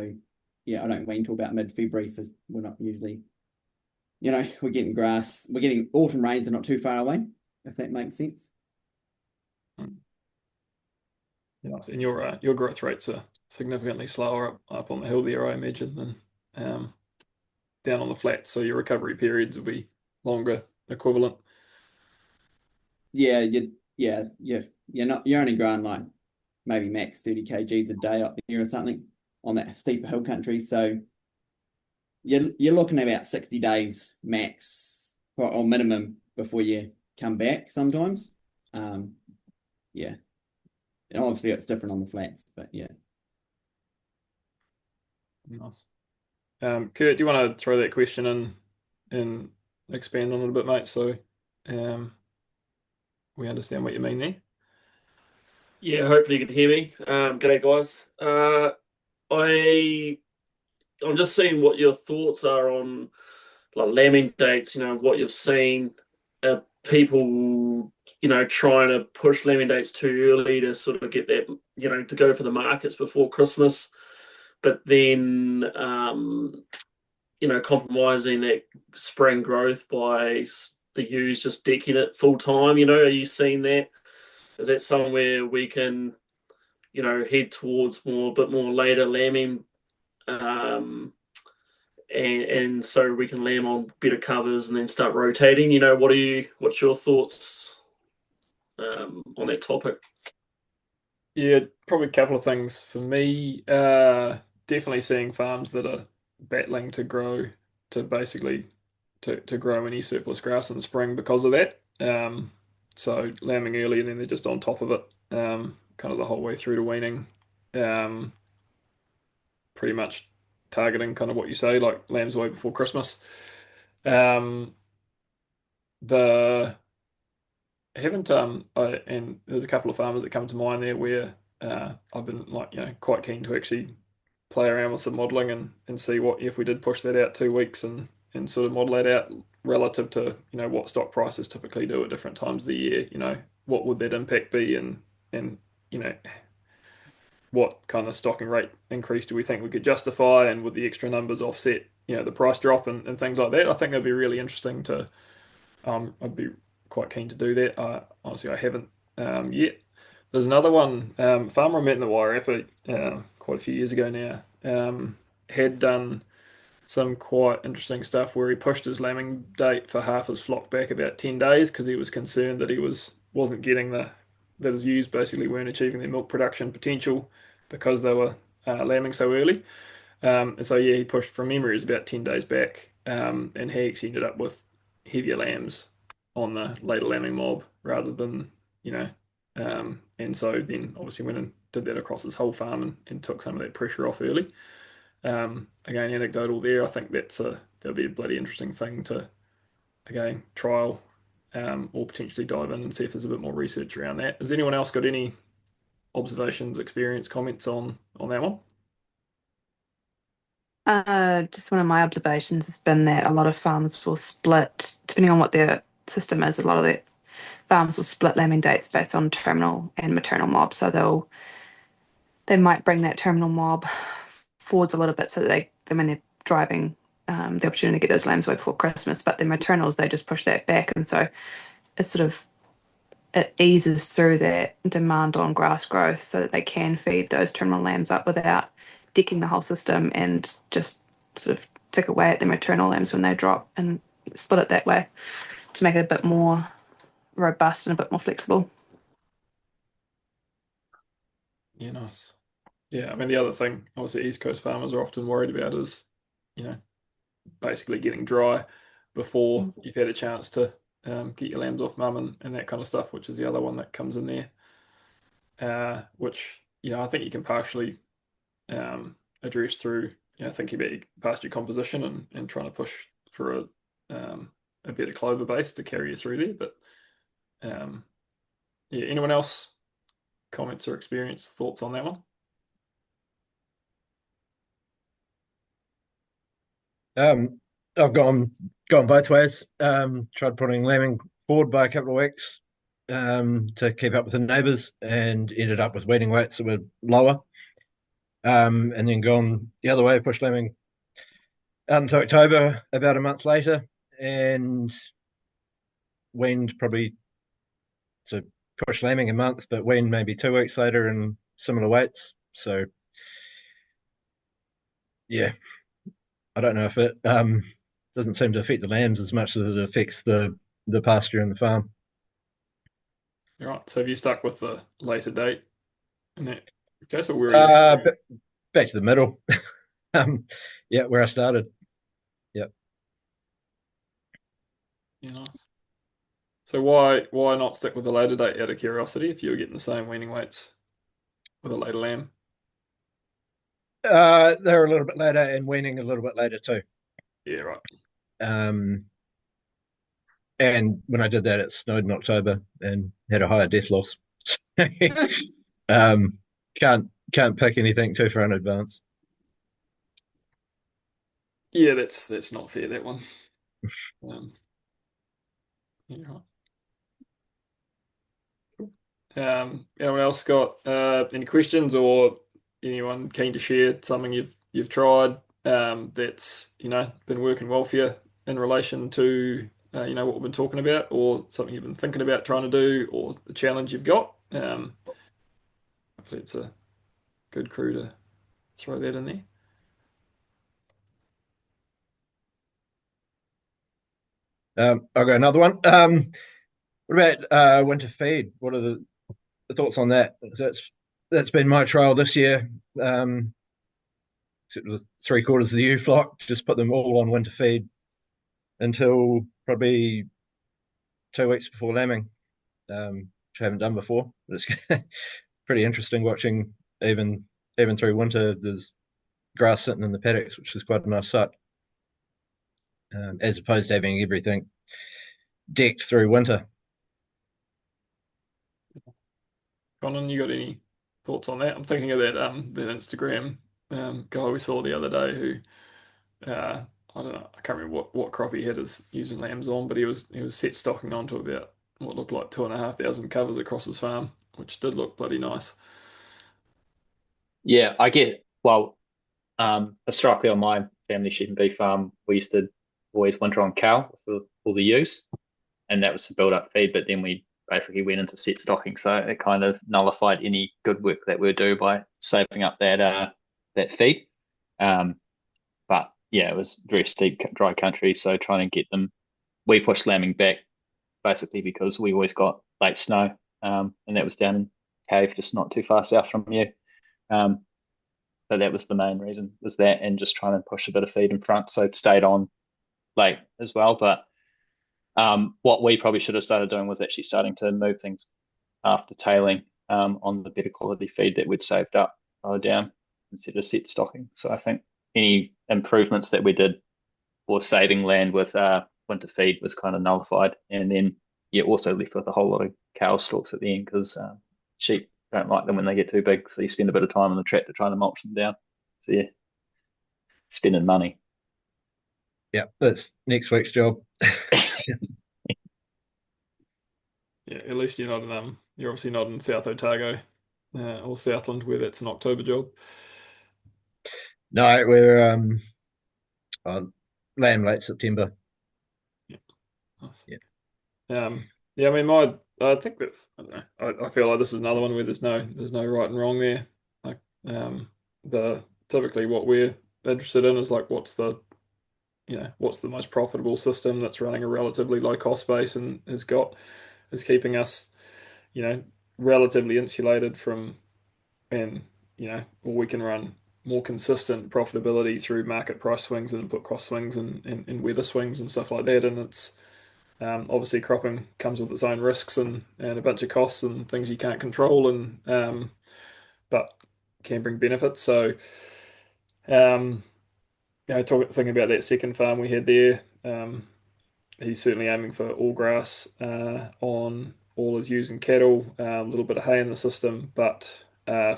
S9: I don't wean till about mid-February, so we're not usually, we're getting grass, we're getting autumn rains are not too far away, if that makes sense.
S1: Yeah, and your growth rates are significantly slower up on the hill there, I imagine, than down on the flats. So your recovery periods will be longer, equivalent.
S9: Yeah, you're only growing like maybe max 30 kgs a day up there or something on that steeper hill country. So you're looking at about 60 days max or minimum before you come back sometimes. Yeah. And obviously it's different on the flats, but yeah.
S1: Nice. Kurt, do you want to throw that question in and expand on it a bit, mate? So we understand what you mean there.
S10: Yeah, hopefully you can hear me. G'day, guys. I'm just seeing what your thoughts are on like lambing dates. What you've seen, people, trying to push lambing dates too early to sort of get that, to go for the markets before Christmas, but then, compromising that spring growth by the ewes just decking it full time. Are you seeing that? Is that somewhere we can, head towards a bit more later lambing, and so we can lamb on better covers and then start rotating? What's your thoughts on that topic?
S1: Yeah, probably a couple of things for me. Definitely seeing farms that are battling to grow to basically to grow any surplus grass in the spring because of that. So lambing early and then they're just on top of it, kind of the whole way through to weaning. Um, Pretty much targeting kind of what you say, like lambs away before Christmas. Um, the haven't and there's a couple of farmers that come to mind there where I've been like quite keen to actually play around with some modelling and see what if we did push that out 2 weeks and sort of model that out relative to, what stock prices typically do at different times of the year. What would that impact be, and what kind of stocking rate increase do we think we could justify, and would the extra numbers offset, the price drop and things like that. I think that'd be really interesting to. I'd be quite keen to do that. Honestly, I haven't yet. There's another one. Farmer I met in the Wairarapa quite a few years ago now. Had done some quite interesting stuff where he pushed his lambing date for half his flock back about 10 days because he was concerned that he wasn't getting that his ewes basically weren't achieving their milk production potential because they were lambing so early. And so yeah, he pushed from memory, it was about 10 days back, and he actually ended up with heavier lambs on the later lambing mob rather than, and so then obviously went and did that across his whole farm and took some of that pressure off early. Again, anecdotal there. I think that'll be a bloody interesting thing to again trial, or potentially dive in and see if there's a bit more research around that. Has anyone else got any observations, experience, comments on that one?
S2: Just one of my observations has been that a lot of farms will split, depending on what their system is, a lot of their farms will split lambing dates based on terminal and maternal mob. So they might bring that terminal mob forwards a little bit so that when they're driving the opportunity to get those lambs away before Christmas, but the maternals, they just push that back. And so it eases through that demand on grass growth so that they can feed those terminal lambs up without decking the whole system and just sort of tick away at the maternal lambs when they drop, and split it that way to make it a bit more robust and a bit more flexible.
S1: Yeah, nice. Yeah, I mean the other thing, obviously, East Coast farmers are often worried about is, you know, basically getting dry before you've had a chance to get your lambs off mum and that kind of stuff, which is the other one that comes in there. Which, I think you can partially address through, thinking about your pasture composition and trying to push for a better clover base to carry you through there. But yeah, anyone else comments or experience thoughts on that one?
S6: I've gone both ways. Tried putting lambing forward by a couple of weeks to keep up with the neighbours, and ended up with weaning weights that were lower. And then gone the other way, pushed lambing out into October about a month later, and weaned probably to push lambing a month, but weaned maybe 2 weeks later and similar weights. So yeah, I don't know if it doesn't seem to affect the lambs as much as it affects the pasture and the farm.
S1: All right. So have you stuck with the later date in that case, or where are you?
S6: Back to the middle. Yeah, where I started. Yep.
S1: Yeah, nice. So why not stick with the later date out of curiosity if you were getting the same weaning weights with a later lamb?
S6: They're a little bit later and weaning a little bit later too.
S1: Yeah, right.
S6: And when I did that, it snowed in October and had a higher death loss. Can't pick anything too far in advance.
S1: Yeah, that's not fair, that one. Yeah, right. Anyone else got any questions, or anyone keen to share something you've tried that's been working well for you in relation to what we've been talking about, or something you've been thinking about trying to do, or the challenge you've got? Hopefully it's a good crew to throw that in there.
S6: I'll go another one. What about winter feed? What are the thoughts on that? That's been my trial this year. Except with 3/4 of the ewe flock, just put them all on winter feed until probably 2 weeks before lambing, which I haven't done before. But it's pretty interesting watching even through winter. There's grass sitting in the paddocks, which is quite a nice sight, as opposed to having everything decked through winter.
S1: Conan, you got any thoughts on that? I'm thinking of that Instagram guy we saw the other day who I I don't know. I can't remember what crop he had his using lambs on, but he was set stocking onto about what looked like 2,500 covers across his farm, which did look bloody nice.
S3: Yeah, I get. Well, historically on my family sheep and beef farm, we used to always winter on cow with all the ewes, and that was to build up feed. But then we basically went into set stocking, so it kind of nullified any good work that we do by saving up that feed. Um, but yeah, it was very steep, dry country, so trying to get them, we pushed lambing back basically because we always got late snow, and that was down in Cave, just not too far south from you. Um, so that was the main reason, was that, and just trying to push a bit of feed in front, so it stayed on late as well. But what we probably should have started doing was actually starting to move things after tailing on the better quality feed that we'd saved up lower down instead of set stocking. So I think any improvements that we did for saving land with winter feed was kind of nullified, and then you're also left with a whole lot of cow stalks at the end because sheep don't like them when they get too big, so you spend a bit of time on the tractor trying to mulch them down. So yeah, spending money.
S6: Yeah, that's next week's job.
S1: Yeah, at least you're obviously not in South Otago or Southland where that's an October job.
S6: No, we're on lamb late September.
S1: Yeah, nice.
S6: Yeah.
S1: Yeah, I mean, I think that I don't know. I feel like this is another one where there's no right and wrong there. Like, the typically what we're interested in is like what's the most profitable system that's running a relatively low cost base and is keeping us, relatively insulated from, and or we can run more consistent profitability through market price swings and input cost swings and weather swings and stuff like that. And it's obviously cropping comes with its own risks and a bunch of costs and things you can't control, and but can bring benefits. So thinking about that second farm we had there, he's certainly aiming for all grass on all his ewes and cattle, a little bit of hay in the system, but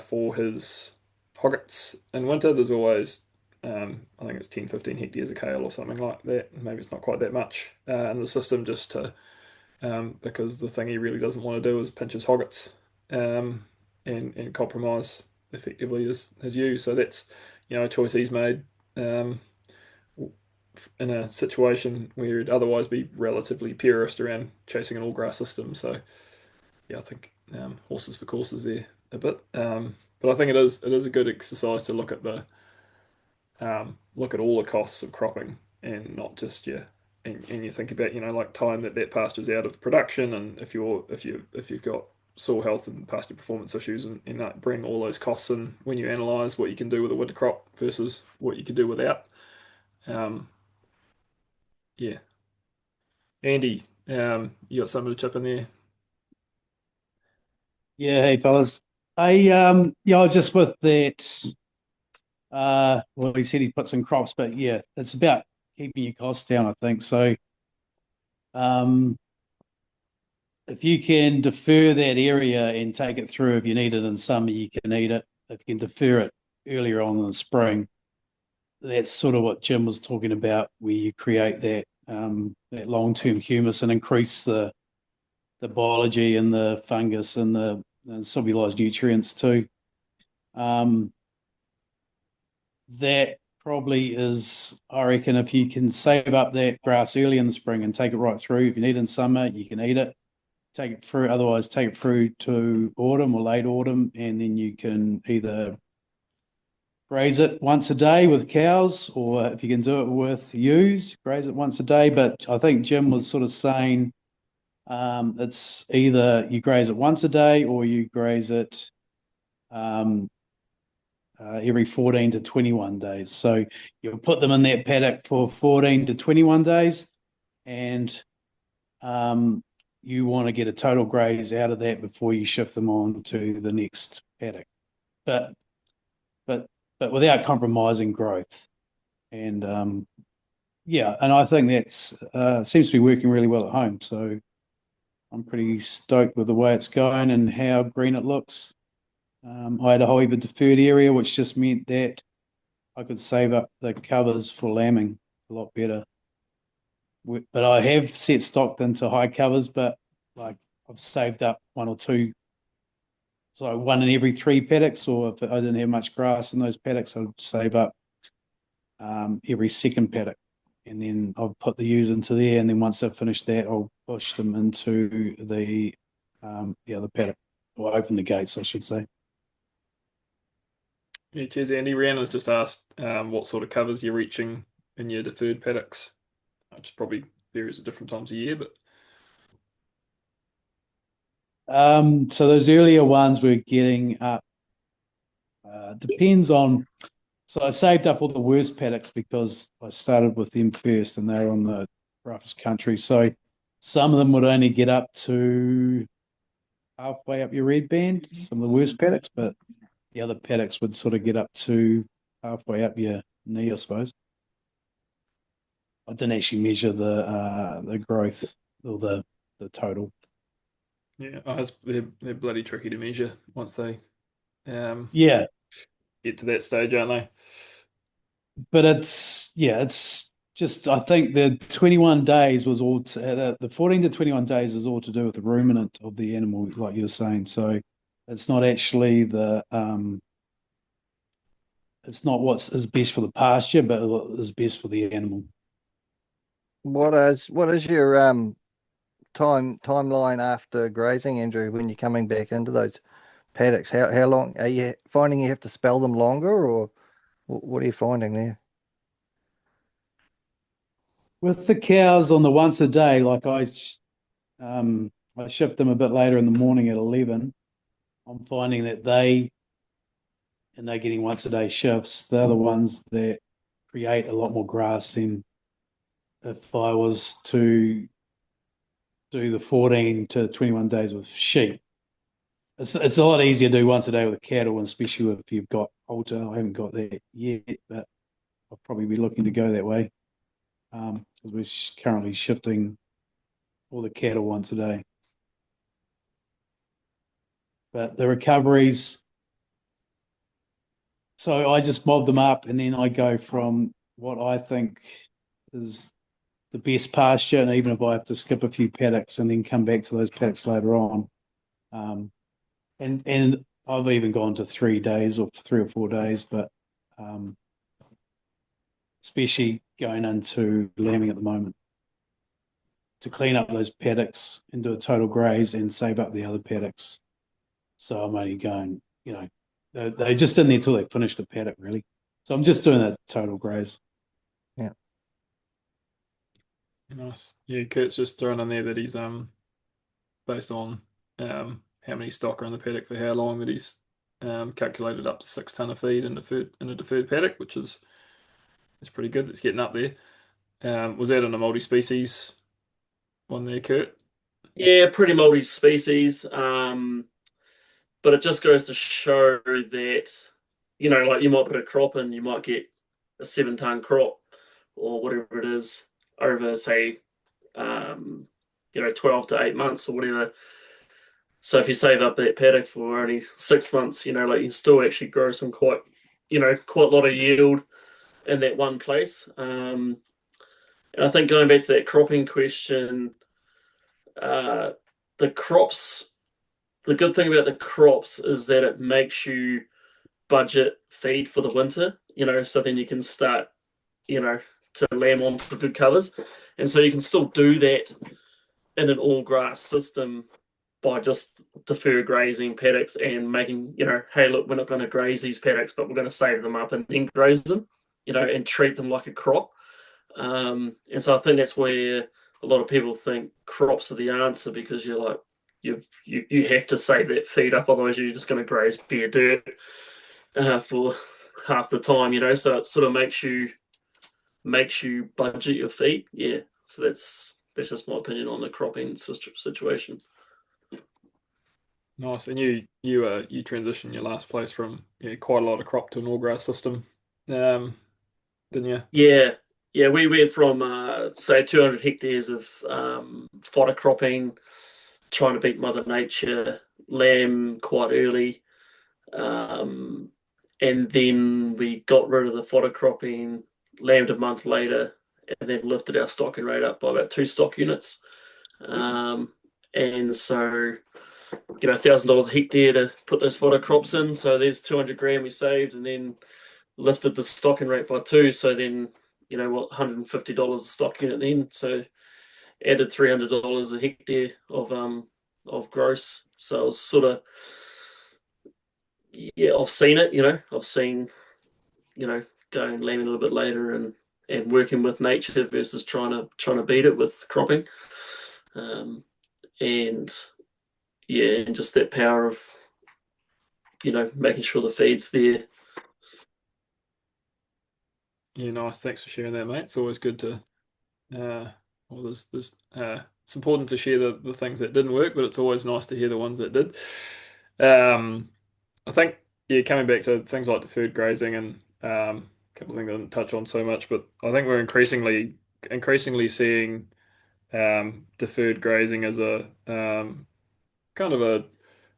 S1: for his hoggets in winter, there's always, I think it's 10, 15 hectares of kale or something like that. Maybe it's not quite that much in the system, just to because the thing he really doesn't want to do is pinch his hoggets and compromise effectively his ewes. So that's a choice he's made. In a situation where you'd otherwise be relatively purist around chasing an all grass system. So yeah, I think horses for courses there a bit. But I think it is a good exercise to look at all the costs of cropping and not just and you think about like time that pasture's out of production, and if you've got soil health and pasture performance issues, and bring all those costs in when you analyze what you can do with a winter crop versus what you could do without. Um, yeah. Andy, you got something to chip in there?
S11: Yeah, hey fellas. I was just with that. Well, he said he put some crops, but yeah, it's about keeping your costs down, I think. So, um, if you can defer that area and take it through, if you need it in summer, you can eat it. If you can defer it earlier on in the spring, that's sort of what Jim was talking about, where you create that long-term humus and increase the biology and the fungus and the solubilized nutrients too. That probably is, I reckon, if you can save up that grass early in the spring and take it right through. If you need it in summer, you can eat it, take it through. Otherwise, take it through to autumn or late autumn, and then you can either graze it once a day with cows, or if you can do it with ewes, graze it once a day. But I think Jim was sort of saying it's either you graze it once a day or you graze it every 14 to 21 days. So you'll put them in that paddock for 14 to 21 days, and you want to get a total graze out of that before you shift them on to the next paddock. But without compromising growth. And yeah, and I think that's seems to be working really well at home. So I'm pretty stoked with the way it's going and how green it looks. I had a whole heap of deferred area, which just meant that I could save up the covers for lambing. a lot better. But I have set stocked into high covers, but like I've saved up one or two, so one in every three paddocks, or if I didn't have much grass in those paddocks, I'd save up every second paddock, and then I'll put the ewes into there, and then once I've finished that, I'll push them into the other paddock, or open the gates, I should say.
S1: Yeah, cheers, Andy. Rhiannon's just asked what sort of covers you're reaching in your deferred paddocks, which probably varies at different times of year, but
S11: So those earlier ones we're getting up. Depends on. So I saved up all the worst paddocks because I started with them first, and they're on the roughest country. So some of them would only get up to halfway up your red band, some of the worst paddocks, but the other paddocks would sort of get up to halfway up your knee, I suppose. I didn't actually measure the growth or the total.
S1: yeah, they're bloody tricky to measure once they
S11: Yeah,
S1: get to that stage, aren't they?
S11: but it's just, I think the 21 days was all the 14 to 21 days is all to do with the ruminant of the animal, like you're saying. So it's not actually it's not what is best for the pasture, but what is best for the animal.
S5: What is your timeline after grazing, Andrew, when you're coming back into those paddocks? How long are you finding you have to spell them longer, or what are you finding there?
S11: With the cows on the once a day, like I shift them a bit later in the morning at 11. I'm finding that they're getting once a day shifts. They're the ones that create a lot more grass than if I was to do the 14 to 21 days with sheep. It's a lot easier to do once a day with cattle, and especially if you've got halter. I haven't got that yet, but I'll probably be looking to go that way because we're currently shifting all the cattle once a day. But the recoveries, so I just mob them up, and then I go from what I think is the best pasture, and even if I have to skip a few paddocks and then come back to those paddocks later on. And I've even gone to 3 days or 3 or 4 days, but especially going into lambing at the moment to clean up those paddocks and do a total graze and save up the other paddocks. So I'm only going, they just in there until they finish the paddock, really. So I'm just doing a total graze.
S5: Yeah.
S1: Nice. Yeah, Kurt's just thrown in there that he's based on how many stock are in the paddock for how long, that he's calculated up to 6 ton of feed in a deferred paddock, which is pretty good. It's getting up there. Was that on a multi-species one there, Kurt?
S10: Yeah, pretty multi-species. But it just goes to show that, like you might put a crop in, you might get a 7-ton crop or whatever it is over, say, 12 to 8 months or whatever. So if you save up that paddock for only 6 months, like you still actually grow some quite a lot of yield in that one place. And I think going back to that cropping question, the crops, the good thing about the crops is that it makes you budget feed for the winter, so then you can start, to lamb on for good covers. And so you can still do that in an all grass system by just defer grazing paddocks and making, hey, look, we're not going to graze these paddocks, but we're going to save them up and then graze them, and treat them like a crop. And so I think that's where a lot of people think crops are the answer, because you're like, you have to save that feed up, otherwise you're just going to graze bare dirt for half the time, So it sort of makes you budget your feed. Yeah. So that's just my opinion on the cropping situation.
S1: Nice. And you transitioned your last place from quite a lot of crop to an all grass system, didn't you?
S10: Yeah. We went from say 200 hectares of fodder cropping, trying to beat Mother Nature, lamb quite early, and then we got rid of the fodder cropping, lambed a month later, and then lifted our stocking rate up by about 2 stock units. And so, $1,000 a hectare to put those fodder crops in. So there's 200 grand we saved, and then lifted the stocking rate by 2. So then, $150 a stock unit then. So added $300 a hectare of gross. So I was sort of, I've seen it. I've seen, going lambing a little bit later and working with nature versus trying to beat it with cropping. And just that power of making sure the feed's there.
S1: Yeah, nice. Thanks for sharing that, mate. It's always good to it's important to share the things that didn't work, but it's always nice to hear the ones that did. I think, coming back to things like deferred grazing and a couple of things I didn't touch on so much, but I think we're increasingly seeing deferred grazing as a kind of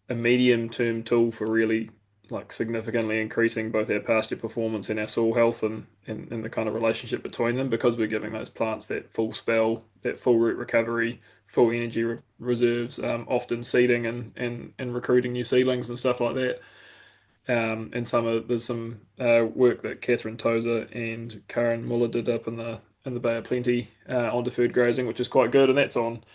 S1: a medium-term tool for really like significantly increasing both our pasture performance and our soil health and the kind of relationship between them, because we're giving those plants that full spell, that full root recovery, full energy reserves, often seeding and recruiting new seedlings and stuff like that. And there's some work that Catherine Tozer and Karen Muller did up in the Bay of Plenty on deferred grazing, which is quite good, and that's on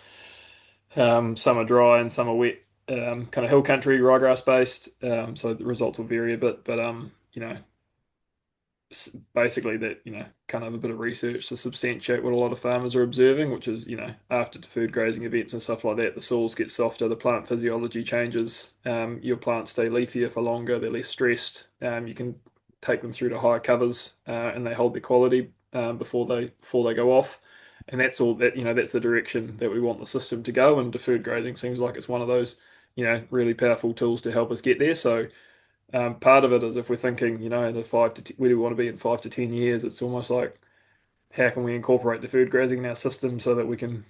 S1: some are dry and some are wet, kind of hill country, ryegrass based. So the results will vary a bit, but basically that kind of a bit of research to substantiate what a lot of farmers are observing, which is after deferred grazing events and stuff like that, the soils get softer, the plant physiology changes, your plants stay leafier for longer, they're less stressed, you can take them through to higher covers, and they hold their quality before they go off. And that's all that that's the direction that we want the system to go, and deferred grazing seems like it's one of those really powerful tools to help us get there. So part of it is, if we're thinking, in where do we want to be in 5 to 10 years, it's almost like, how can we incorporate deferred grazing in our system so that we can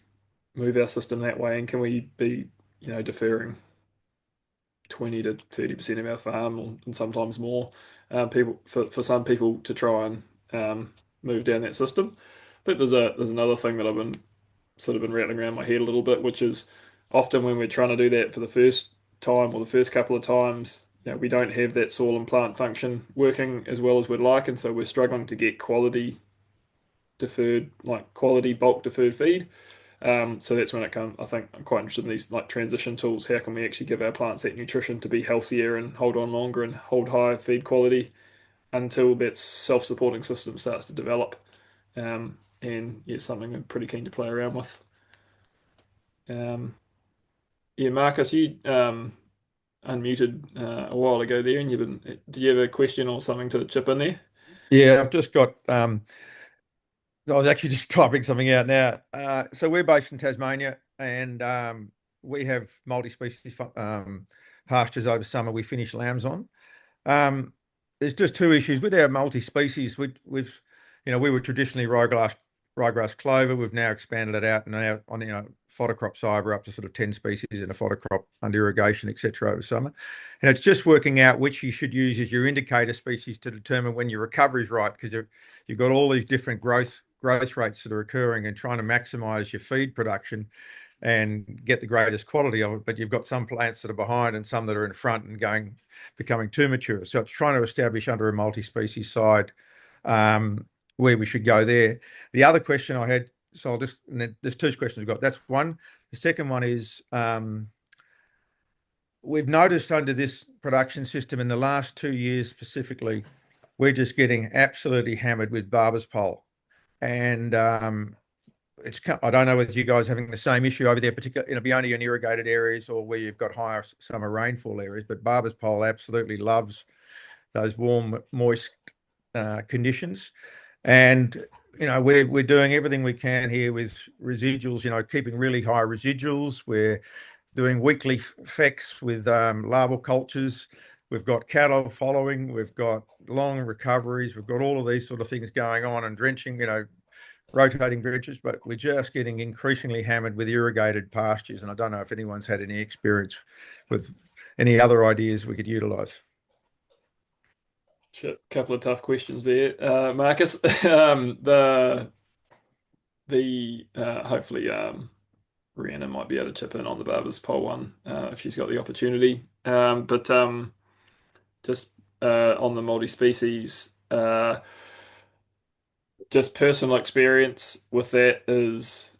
S1: move our system that way, and can we be, deferring 20 to 30% of our farm, and sometimes more, people for some people to try and move down that system. I think there's another thing that I've been rattling around my head a little bit, which is often when we're trying to do that for the first time or the first couple of times, we don't have that soil and plant function working as well as we'd like, and so we're struggling to get quality bulk deferred feed. So that's when it comes. I think I'm quite interested in these like transition tools. How can we actually give our plants that nutrition to be healthier and hold on longer and hold higher feed quality until that self-supporting system starts to develop? And something I'm pretty keen to play around with. Marcus, you unmuted a while ago there, and did you have a question or something to chip in there?
S12: Yeah, I've just got. I was actually just typing something out now. So we're based in Tasmania, and we have multi-species pastures over summer. We finish lambs on. There's just two issues with our multi-species. We were traditionally ryegrass clover. We've now expanded it out and now on fodder crop side, we're up to sort of 10 species in a fodder crop under irrigation, etc. over summer. And it's just working out which you should use as your indicator species to determine when your recovery is right, because you've got all these different growth rates that are occurring, and trying to maximize your feed production and get the greatest quality of it. But you've got some plants that are behind and some that are in front and becoming too mature. So it's trying to establish under a multi-species side where we should go there. The other question I had, so there's two questions we've got. That's one. The second one is, we've noticed under this production system in the last 2 years specifically, we're just getting absolutely hammered with barber's pole. And I don't know whether you guys are having the same issue over there, particularly only in irrigated areas or where you've got higher summer rainfall areas, but barber's pole absolutely loves those warm, moist conditions. And we're doing everything we can here with residuals, keeping really high residuals. We're doing weekly FECs with larval cultures. We've got cattle following. We've got long recoveries. We've got all of these sort of things going on, and drenching, rotating drenches. But we're just getting increasingly hammered with irrigated pastures. And I don't know if anyone's had any experience with any other ideas we could utilise.
S1: Shit, couple of tough questions there, Marcus. The the hopefully Rhiannon might be able to chip in on the Barber's Pole one if she's got the opportunity. But just on the multi-species, just personal experience with that is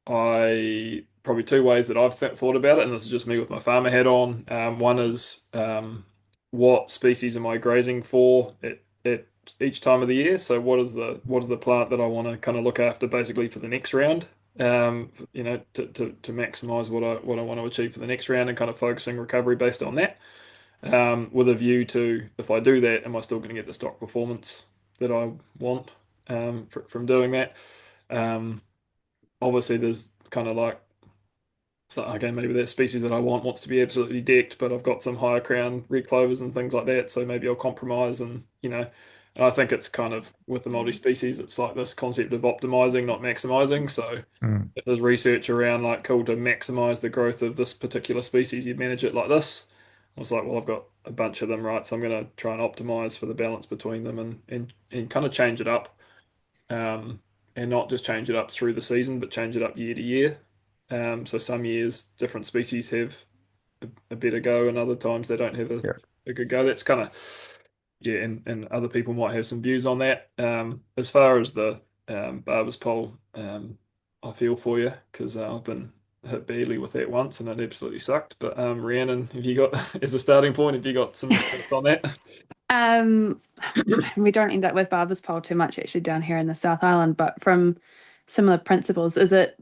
S1: I probably two ways that I've thought about it, and this is just me with my farmer hat on. One is what species am I grazing for at each time of the year? So what is the plant that I want to kind of look after basically for the next round? To maximize what I want to achieve for the next round and kind of focusing recovery based on that. With a view to if I do that, am I still going to get the stock performance that I want from doing that? Obviously, there's kind of like, so okay, maybe that species that I want wants to be absolutely decked, but I've got some higher crown red clovers and things like that, so maybe I'll compromise and and I think it's kind of with the multi-species, it's like this concept of optimizing, not maximizing. So if there's research around like cool to maximize the growth of this particular species, you'd manage it like this. I was like, well, I've got a bunch of them, right? So I'm going to try and optimize for the balance between them and kind of change it up. And not just change it up through the season, but change it up year to year. So some years different species have a better go, and other times they don't have a good go. That's kind of and other people might have some views on that. As far as the Barber's Pole, I feel for you because I've been hit badly with that once and it absolutely sucked. But Rhiannon, have you got as a starting point, have you got some thoughts on that?
S2: We don't end up with Barber's Pole too much actually down here in the South Island, but from similar principles, is it,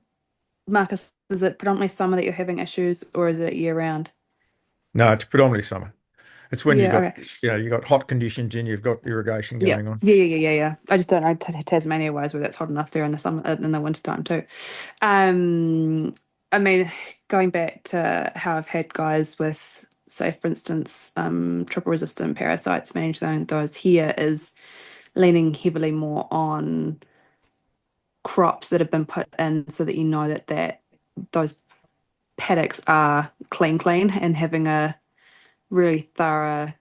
S2: Marcus, is it predominantly summer that you're having issues or is it year round?
S12: No, it's predominantly summer. It's when you've
S2: Yeah,
S12: got,
S2: okay.
S12: you've got hot conditions and you've got irrigation
S2: Yeah,
S12: going on.
S2: yeah. I just don't know Tasmania wise whether it's hot enough there in the summer in the winter time too. I mean, going back to how I've had guys with, say, for instance, triple resistant parasites, managing those here is leaning heavily more on crops that have been put in so that you know that those paddocks are clean, and having a really thorough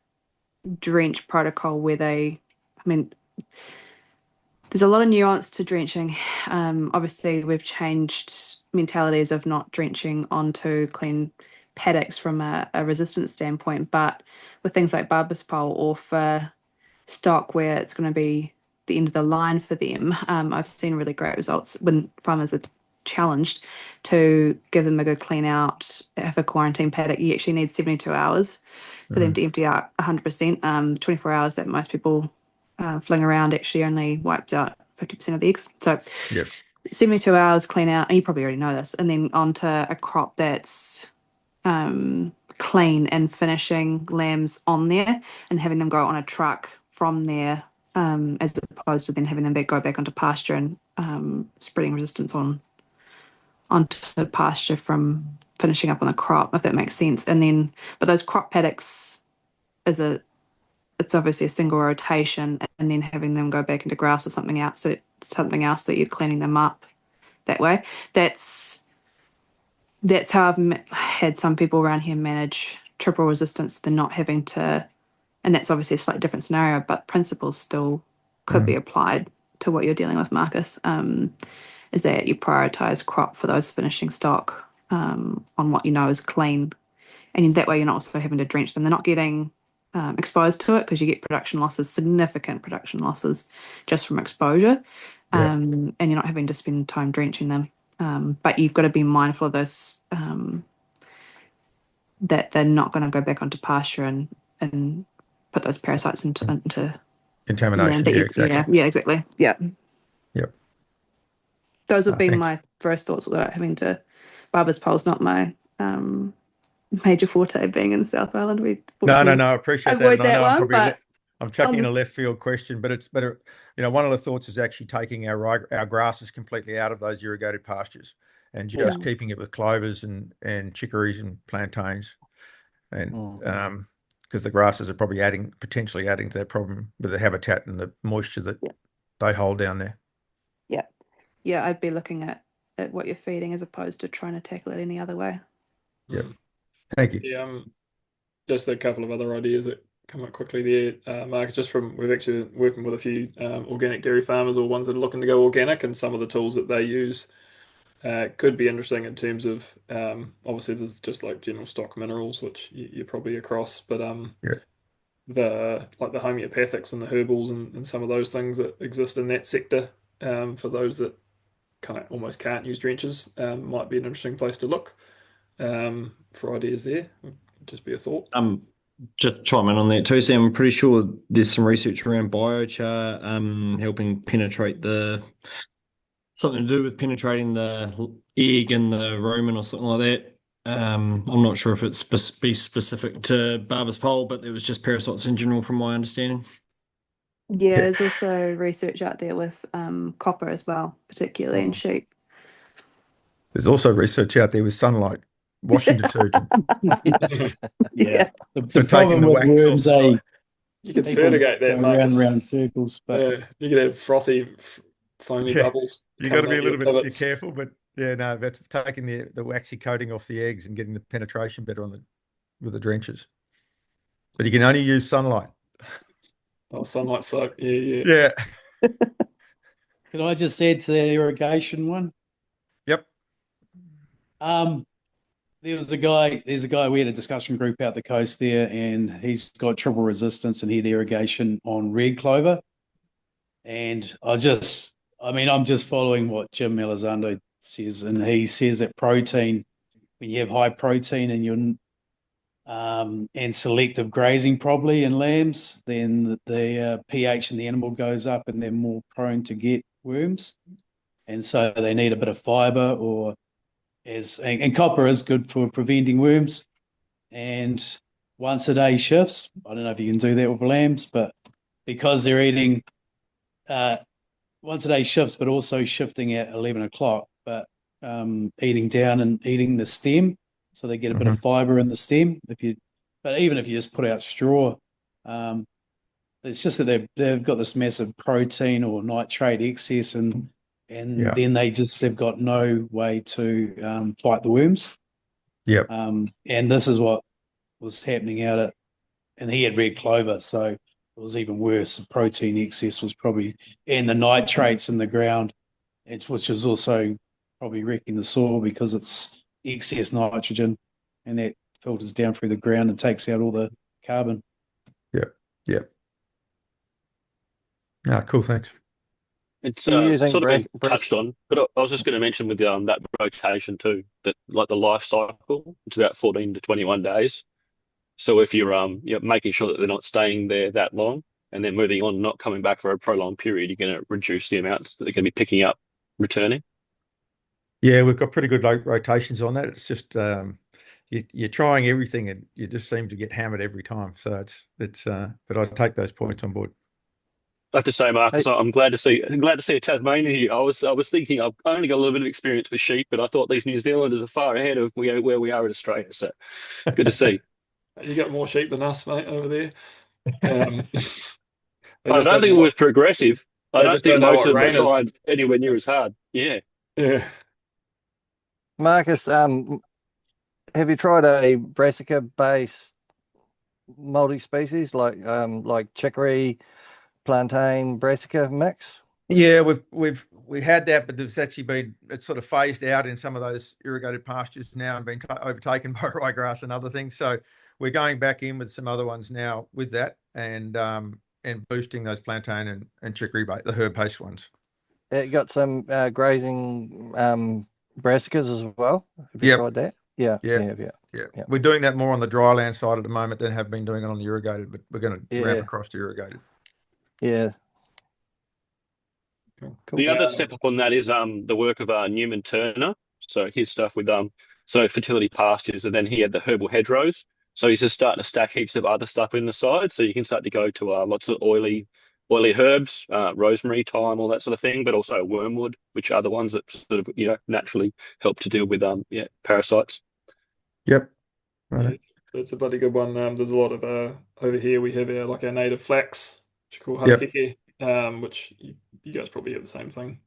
S2: drench protocol where I mean, there's a lot of nuance to drenching. Obviously, we've changed mentalities of not drenching onto clean paddocks from a resistance standpoint, but with things like Barber's Pole or for stock where it's going to be the end of the line for them, I've seen really great results when farmers are challenged to give them a good clean out. If a quarantine paddock, you actually need 72 hours for them to empty out 100%. 24 hours that most people fling around actually only wiped out 50% of the eggs. So 72 hours clean out, and you probably already know this, and then onto a crop that's clean and finishing lambs on there and having them go on a truck from there, as opposed to then having them go back onto pasture and spreading resistance onto the pasture from finishing up on the crop, if that makes sense. And then, but those crop paddocks it's obviously a single rotation, and then having them go back into grass or something else, that you're cleaning them up that way. That's how I've had some people around here manage triple resistance. They're not having to, and that's obviously a slightly different scenario, but principles still could be applied to what you're dealing with, Marcus. Is that you prioritize crop for those finishing stock on what you know is clean, and that way you're not also having to drench them. They're not getting exposed to it because you get production losses, significant production losses just from exposure, and you're not having to spend time drenching them. But you've got to be mindful of this, that they're not going to go back onto pasture and put those parasites into
S12: Contamination.
S2: land.
S12: Yeah, exactly.
S2: Yeah, exactly. Yeah.
S12: Yep.
S2: Those would be
S12: Thanks.
S2: my first thoughts without having to. Barber's Pole's not my major forte, being in the South Island. We
S12: No, I
S2: fortunately
S12: appreciate that.
S2: avoid
S12: And I
S2: that
S12: know I'm
S2: one,
S12: probably
S2: but
S12: I'm chucking in a
S2: on
S12: left field question, but it's better. One of the thoughts is actually taking our grasses completely out of those irrigated pastures and just keeping it with clovers and chicories and plantains, and because the grasses are probably potentially adding to that problem with the habitat and the moisture that they hold down there.
S2: yeah, I'd be looking at what you're feeding as opposed to trying to tackle it any other way.
S12: Yep. Thank you.
S1: Yeah, just a couple of other ideas that come up quickly there, Mark. Just from we've actually working with a few organic dairy farmers or ones that are looking to go organic, and some of the tools that they use could be interesting in terms of obviously there's just like general stock minerals, which you're probably across, but
S12: Yeah.
S1: the like the homeopathics and the herbals and some of those things that exist in that sector for those that kind of almost can't use drenches might be an interesting place to look for ideas there. Just be a thought.
S13: Just chime in on that too, Sam. I'm pretty sure there's some research around biochar helping penetrate something to do with penetrating the egg and the rumen or something like that. I'm not sure if it's be specific to barber's pole, but there was just parasites in general, from my understanding.
S2: Yeah, there's also research out there with copper as well, particularly in sheep.
S12: There's also research out there with sunlight, washing detergent.
S2: Yeah.
S11: The problem with worms,
S1: you could
S11: people
S1: fertigate that,
S11: go
S1: Marcus.
S11: round in circles, but
S1: you could have frothy, foamy bubbles.
S12: You got to
S1: coming
S12: be a
S1: out
S12: little
S1: your
S12: bit
S1: pivots.
S12: careful, but yeah, no, that's taking the waxy coating off the eggs and getting the penetration better with the drenches. But you can only use sunlight.
S1: Oh, sunlight soak. Yeah.
S11: Can I just add to that irrigation one?
S12: Yep.
S11: There's a guy, we had a discussion group out the coast there, and he's got triple resistance and he had irrigation on red clover. And I'm just following what Jim Elizondo says, and he says that protein, when you have high protein in your and selective grazing probably in lambs, then the pH in the animal goes up and they're more prone to get worms. And so they need a bit of fiber and copper is good for preventing worms. And once a day shifts, I don't know if you can do that with lambs, but because they're eating once a day shifts, but also shifting at 11 o'clock, but eating down and eating the stem, so they get a bit of fiber in the stem. But even if you just put out straw, it's just that they've got this massive protein or nitrate excess, and then they've got no way to fight the worms.
S12: Yep.
S11: And this is what was happening and he had red clover, so it was even worse. The protein excess was probably, and the nitrates in the ground, which is also probably wrecking the soil because it's excess nitrogen, and that filters down through the ground and takes out all the carbon.
S12: Yep. No, cool. Thanks.
S7: It's
S5: using
S7: sort of been touched on, but I was just going to mention with that rotation too, that like the life cycle, it's about 14 to 21 days. So if you're making sure that they're not staying there that long and then moving on, not coming back for a prolonged period, you're going to reduce the amount that they're going to be picking up, returning.
S12: Yeah, we've got pretty good rotations on that. It's just you're trying everything and you just seem to get hammered every time. So but I take those points on board.
S7: I have to say, Marcus, I'm glad to see a Tasmanian here. I was thinking I've only got a little bit of experience with sheep, but I thought these New Zealanders are far ahead of where we are in Australia. So good to see.
S1: You got more sheep than us, mate, over there.
S7: I don't think it was progressive. I don't think most of them are trying
S1: is.
S7: anywhere near as hard. Yeah.
S5: Marcus, have you tried a brassica-based multi-species like chicory, plantain, brassica mix?
S12: Yeah, we had that, but it's sort of phased out in some of those irrigated pastures now and been overtaken by ryegrass and other things. So we're going back in with some other ones now with that and boosting those plantain and chicory the herb-based ones.
S5: It got some grazing brassicas as well. Have you tried that? Yeah.
S12: We're doing that more on the dry land side at the moment than have been doing it on the irrigated, but we're going to ramp across to irrigated.
S5: Yeah.
S1: Cool.
S7: The other step up on that is the work of Newman Turner. So his stuff with fertility pastures, and then he had the herbal hedgerows. So he's just starting to stack heaps of other stuff in the side. So you can start to go to lots of oily herbs, rosemary, thyme, all that sort of thing, but also wormwood, which are the ones that sort of naturally help to deal with parasites.
S12: Yep.
S1: Right. Yeah, that's a bloody good one. There's a lot of over here we have our native flax, which is called harakeke, which you guys probably have the same thing.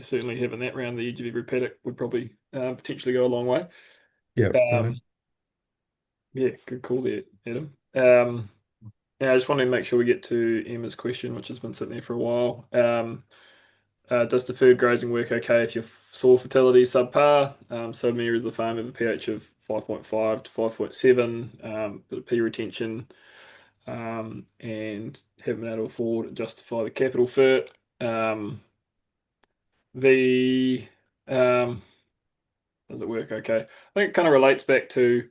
S1: Certainly having that around the edge of every paddock would probably potentially go a long way.
S12: Yeah.
S1: Yeah, good call there, Adam. I just wanted to make sure we get to Emma's question, which has been sitting there for a while. Does deferred grazing work okay if your soil fertility is subpar? Some areas of the farm have a pH of 5.5 to 5.7, bit of P retention, and haven't been able to afford to justify the capital fert. The Does it work okay? I think it kind of relates back to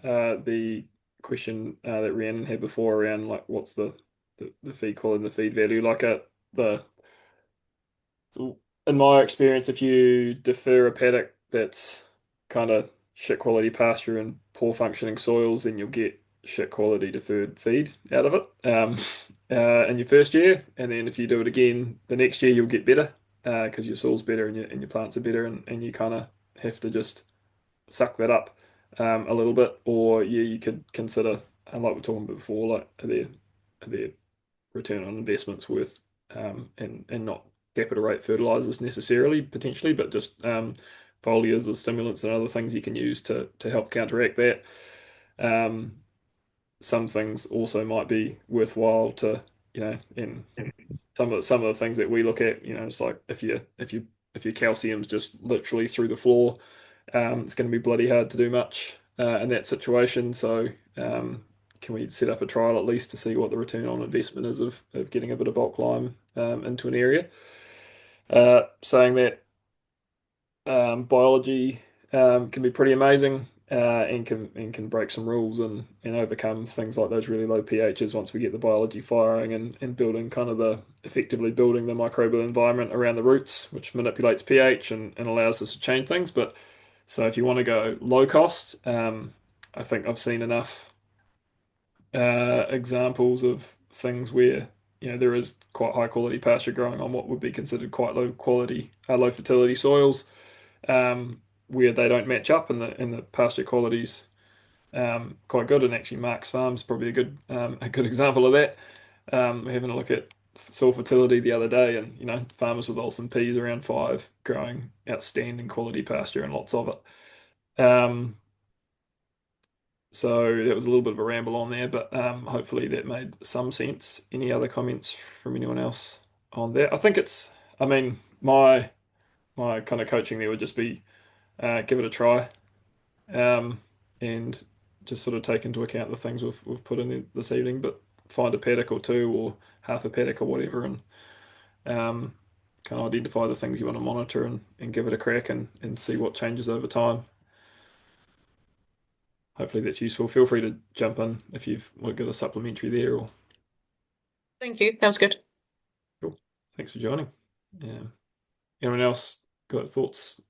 S1: the question that Rhiannon had before around like what's the feed quality and the feed value. The so in my experience, if you defer a paddock that's kind of shit quality pasture and poor functioning soils, then you'll get shit quality deferred feed out of it in your first year, and then if you do it again the next year, you'll get better because your soil's better and your plants are better, and you kind of have to just suck that up a little bit, or yeah, you could consider, and like we are talking about before, like are their return on investments worth and not capital rate fertilizers necessarily potentially, but just foliars or stimulants and other things you can use to help counteract that. Um, some things also might be worthwhile to, in some of the things that we look at, it's like if your calcium's just literally through the floor, it's going to be bloody hard to do much in that situation. So can we set up a trial at least to see what the return on investment is of getting a bit of bulk lime into an area? Saying that biology can be pretty amazing and can break some rules and overcome things like those really low pHs once we get the biology firing and building kind of effectively building the microbial environment around the roots, which manipulates pH and allows us to change things. But so if you want to go low cost, I think I've seen enough examples of things where there is quite high quality pasture growing on what would be considered quite low quality, low fertility soils, where they don't match up, and the pasture quality's quite good. And actually, Mark's Farm's probably a good example of that. We're having a look at soil fertility the other day, and farmers with Olsen peas around 5 growing outstanding quality pasture and lots of it. So that was a little bit of a ramble on there, but hopefully that made some sense. Any other comments from anyone else on that? I mean, my kind of coaching there would just be give it a try, and just sort of take into account the things we've put in this evening, but find a paddock or two or half a paddock or whatever, and kind of identify the things you want to monitor and give it a crack and see what changes over time. Hopefully that's useful. Feel free to jump in if you've got a supplementary there or.
S14: Thank you. That was good.
S1: Cool. Thanks for joining. Anyone else got thoughts,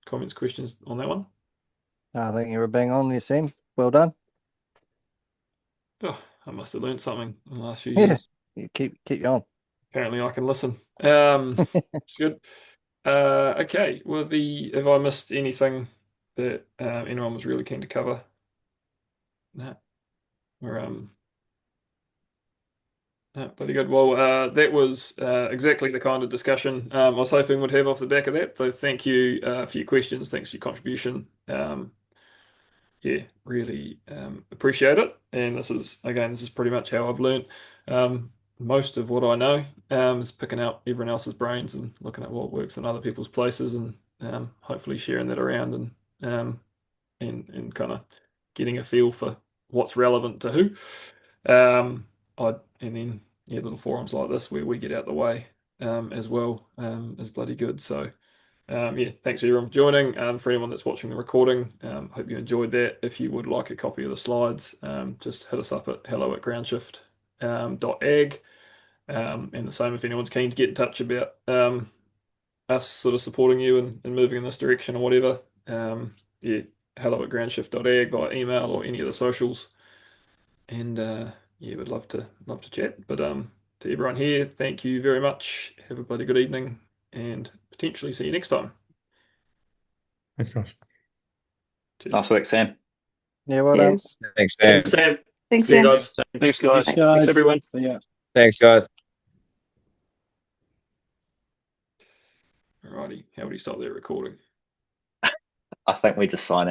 S1: comments, questions on that one?
S5: I think you were bang on there, Sam. Well done.
S1: Oh, I must have learned something in the last few
S5: Yeah,
S1: years.
S5: you keep you on.
S1: Apparently I can listen. It's good. Okay. Well, have I missed anything that anyone was really keen to cover? No. We're no, bloody good. Well, that was exactly the kind of discussion I was hoping we'd have off the back of that. So thank you for your questions. Thanks for your contribution. Yeah, really appreciate it. And this is pretty much how I've learned most of what I know, is picking out everyone else's brains and looking at what works in other people's places, and hopefully sharing that around and kind of getting a feel for what's relevant to who. And then little forums like this where we get out the way as well is bloody good. So thanks everyone for joining. For anyone that's watching the recording, hope you enjoyed that. If you would like a copy of the slides, just hit us up at hello@groundshift.ag. And the same if anyone's keen to get in touch about us sort of supporting you and moving in this direction or whatever. Hello@groundshift.ag by email or any of the socials. And we'd love to chat. But to everyone here, thank you very much. Have a bloody good evening and potentially see you next time.
S12: Thanks, guys.
S1: Cheers.
S3: Nice work, Sam.
S5: Yeah, well done.
S2: Cheers.
S4: Thanks, Sam.
S10: Thanks, Sam.
S2: Thanks,
S10: See you
S2: Sam.
S10: guys. Thanks, guys. Thanks, everyone.
S11: See ya.
S4: Thanks, guys.
S1: Alrighty, how would you stop that recording?
S3: I think we just sign out.